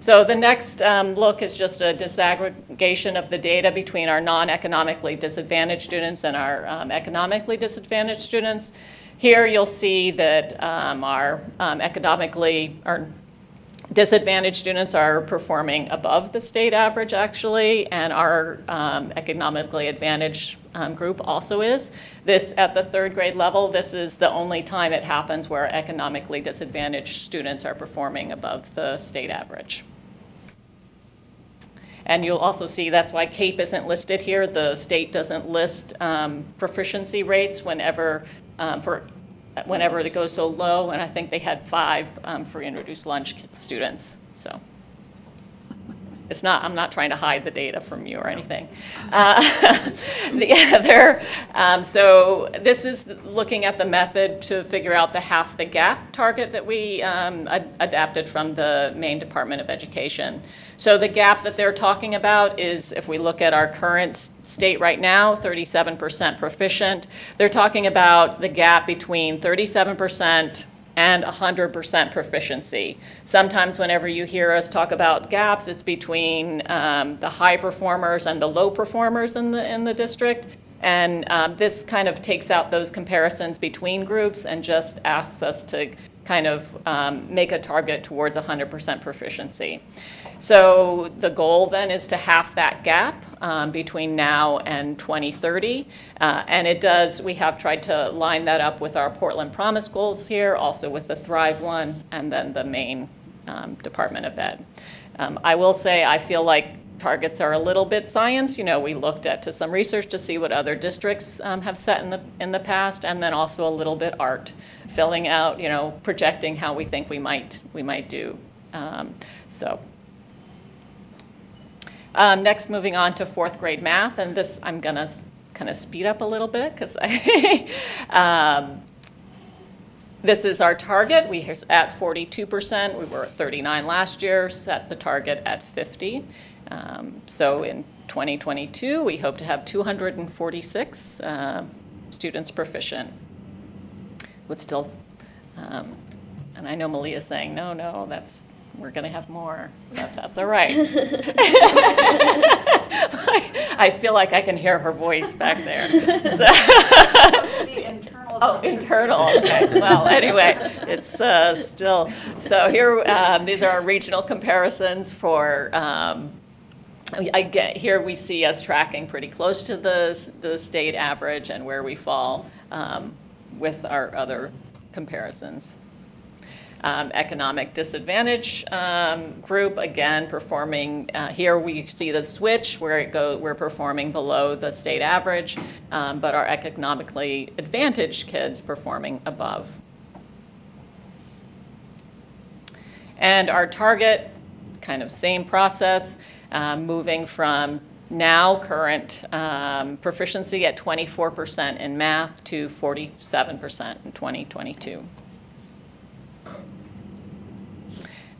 So the next look is just a disaggregation of the data between our non-economically disadvantaged students and our economically disadvantaged students. Here you'll see that our disadvantaged students are performing above the state average, actually, and our economically advantaged group also is. This, at the third grade level, this is the only time it happens where economically disadvantaged students are performing above the state average. And you'll also see that's why CAPE isn't listed here. The state doesn't list proficiency rates whenever it goes so low, and I think they had 5 free and reduced lunch students. So it's not, I'm not trying to hide the data from you or anything. The other, so this is looking at the method to figure out the half the gap target that we adapted from the Maine Department of Education. So the gap that they're talking about is, if we look at our current state right now, 37% proficient. They're talking about the gap between 37% and 100% proficiency. Sometimes whenever you hear us talk about gaps, it's between the high performers and the low performers in the district. And this kind of takes out those comparisons between groups and just asks us to kind of make a target towards 100% proficiency. So the goal then is to half that gap between now and 2030. And it does, we have tried to line that up with our Portland Promise goals here, also with the Thrive one, and then the Maine Department of Ed. I will say I feel like targets are a little bit science. You know, we looked at some research to see what other districts have set in the past, and then also a little bit art, filling out, you know, projecting how we think we might do. Next, moving on to 4th grade math, and this I'm gonna kind of speed up a little bit because this is our target. We are at 42%. We were at 39 last year. Set the target at 50. So in 2022, we hope to have 246 students proficient. Would still, and I know Malia's saying, no, we're going to have more. That's all right. I feel like I can hear her voice back there. Internal. Okay. Well, anyway, it's still. So here, these are our regional comparisons for. Here we see us tracking pretty close to the state average and where we fall with our other comparisons. Economic disadvantage group, again, performing, here we see the switch where we're performing below the state average, but our economically advantaged kids performing above. And our target, kind of same process, moving from now current proficiency at 24% in math to 47% in 2022.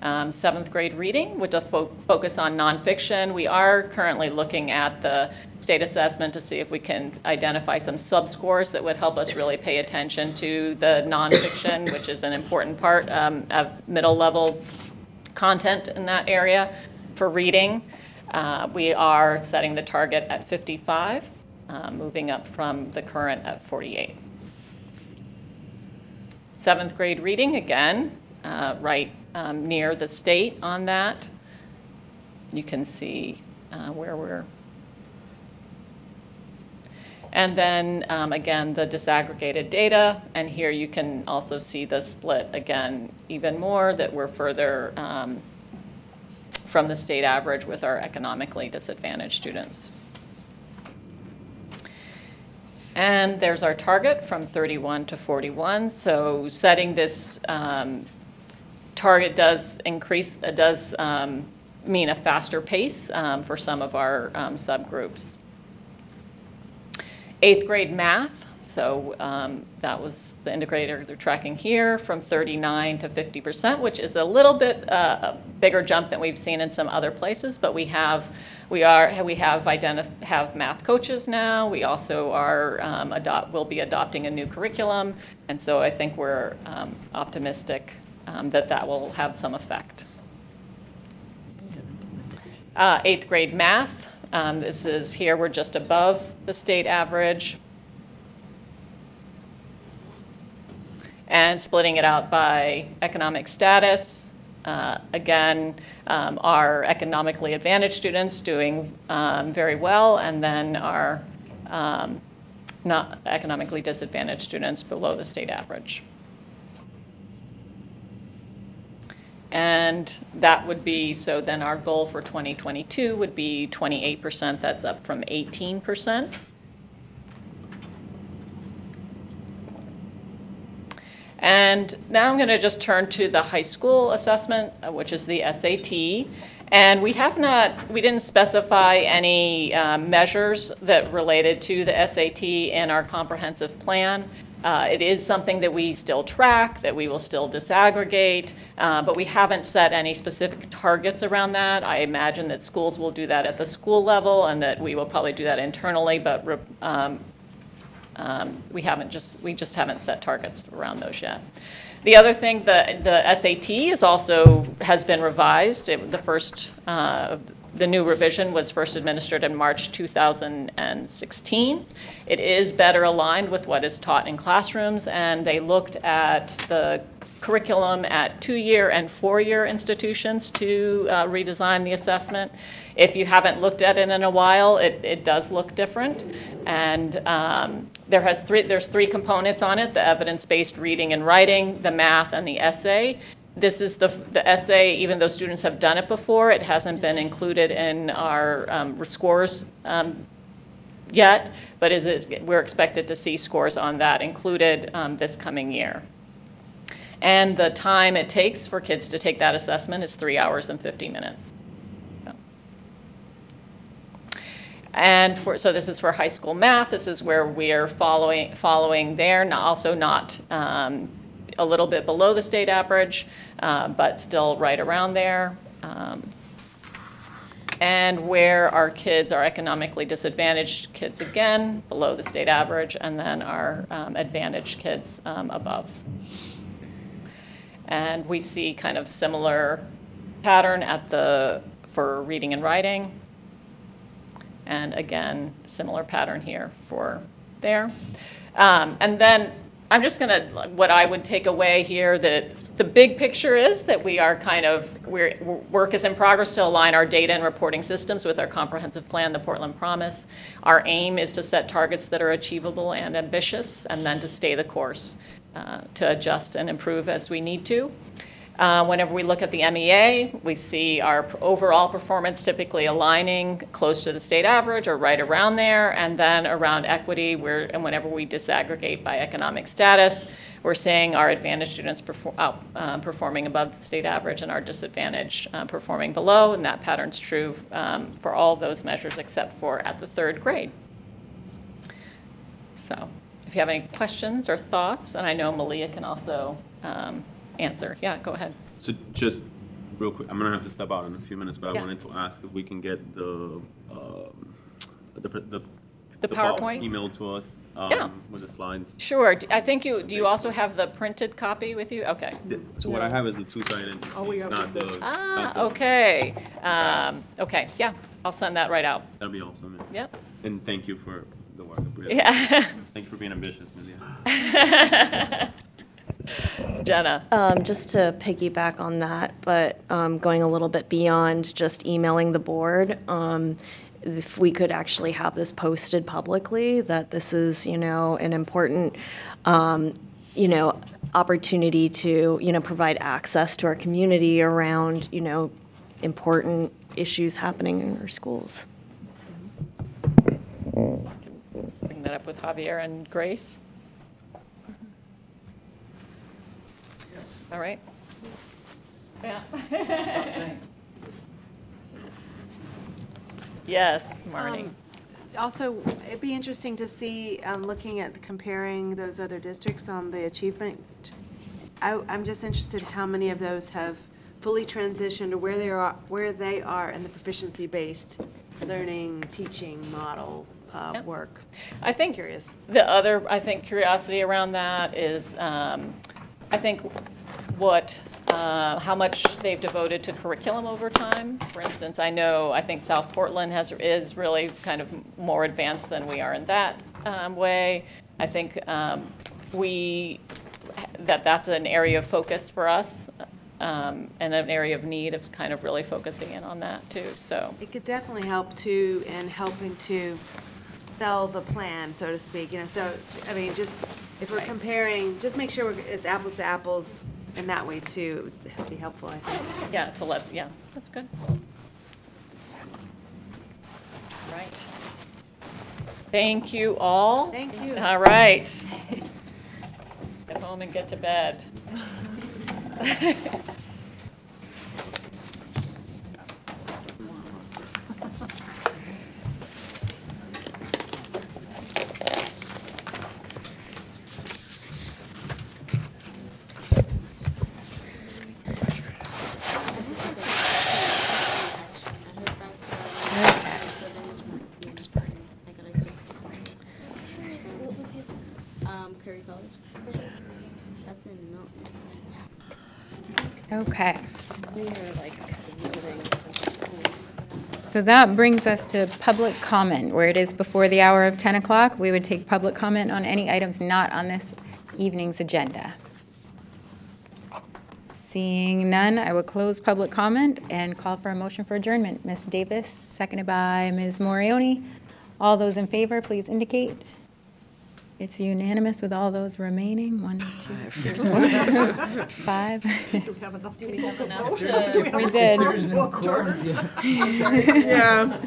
7th grade reading with a focus on nonfiction. We are currently looking at the state assessment to see if we can identify some subscores that would help us really pay attention to the nonfiction, which is an important part of middle level content in that area. For reading, we are setting the target at 55, moving up from the current at 48. 7th grade reading, again, right near the state on that. You can see where we're. And then, again, the disaggregated data. And here you can also see the split, again, even more, that we're further from the state average with our economically disadvantaged students. And there's our target from 31 to 41. So setting this target does increase, does mean a faster pace for some of our subgroups. 8th grade math, so that was the indicator they're tracking here, from 39 to 50%, which is a little bit a bigger jump than we've seen in some other places, but we have math coaches now. We also are will be adopting a new curriculum, and so I think we're optimistic that will have some effect. 8th grade math. This is here, we're just above the state average. And splitting it out by economic status. Again, our economically advantaged students doing very well, and then our not economically disadvantaged students below the state average. And that would be, so then our goal for 2022 would be 28%. That's up from 18%. And now I'm going to just turn to the high school assessment, which is the SAT. And we didn't specify any measures that related to the SAT in our comprehensive plan. It is something that we still track, that we will still disaggregate, but we haven't set any specific targets around that. I imagine that schools will do that at the school level and that we will probably do that internally, but we just haven't set targets around those yet. The other thing, the SAT has been revised. The new revision was first administered in March 2016. It is better aligned with what is taught in classrooms, and they looked at the curriculum at 2-year and 4-year institutions to redesign the assessment. If you haven't looked at it in a while, it does look different. And there's 3 components on it: the evidence-based reading and writing, the math, and the essay. This is the essay, even though students have done it before, it hasn't been included in our scores yet, but we're expected to see scores on that included this coming year. And the time it takes for kids to take that assessment is 3 hours and 50 minutes. And so this is for high school math. This is where we are following there, also not a little bit below the state average, but still right around there. And where our kids are economically disadvantaged kids, again, below the state average, and then our advantaged kids above. And we see kind of similar pattern for reading and writing. And again, similar pattern here for there. And then I'm just what I would take away here, that the big picture is that we are work is in progress to align our data and reporting systems with our comprehensive plan, the Portland Promise. Our aim is to set targets that are achievable and ambitious, and then to stay the course, to adjust and improve as we need to. Whenever we look at the MEA, we see our overall performance typically aligning close to the state average or right around there. And then around equity, and whenever we disaggregate by economic status, we're seeing our advantaged students performing above the state average and our disadvantaged performing below. And that pattern's true for all those measures except for at the 3rd grade. So if you have any questions or thoughts, and I know Malia can also answer. Yeah, go ahead. So just real quick, I'm gonna have to step out in a few minutes, but Yeah. I wanted to ask if we can get the PowerPoint emailed to us Yeah. with the slides. Sure. I think do you also have the printed copy with you? Okay. So what I have is the two-sided, not the. Okay. Okay, yeah, I'll send that right out. That'll be awesome. Yep. And thank you for the work. Yeah. Thank you for being ambitious, Malia. Jenna. Just to piggyback on that, but going a little bit beyond just emailing the board, if we could actually have this posted publicly, that this is, an important, opportunity to, provide access to our community around, important issues happening in our schools. Bring that up with Javier and Grace. All right. Yeah. Yes, Marnie. Also, it'd be interesting to see, looking at comparing those other districts on the achievement. I'm just interested how many of those have fully transitioned to where they are in the proficiency-based learning, teaching model work. I think Curious. the other, curiosity around that is, I think how much they've devoted to curriculum over time. For instance, I think South Portland is really kind of more advanced than we are in that way. I think that's an area of focus for us and an area of need of kind of really focusing in on that too. So it could definitely help too in helping to sell the plan, so to speak. So I mean, just if we're comparing, just make sure it's apples to apples. In that way too, it would be helpful, I think. Yeah, that's good. Right. Thank you all. Thank you. All right. Get home and get to bed. Okay. So that brings us to public comment, where it is before the hour of 10 o'clock. We would take public comment on any items not on this evening's agenda. Seeing none, I will close public comment and call for a motion for adjournment. Ms. Davis, seconded by Ms. Morioni. All those in favor, please indicate. It's unanimous with all those remaining. 1, 2, 3, 4, 5. Do we have enough? We did. There's no quorum. Yeah.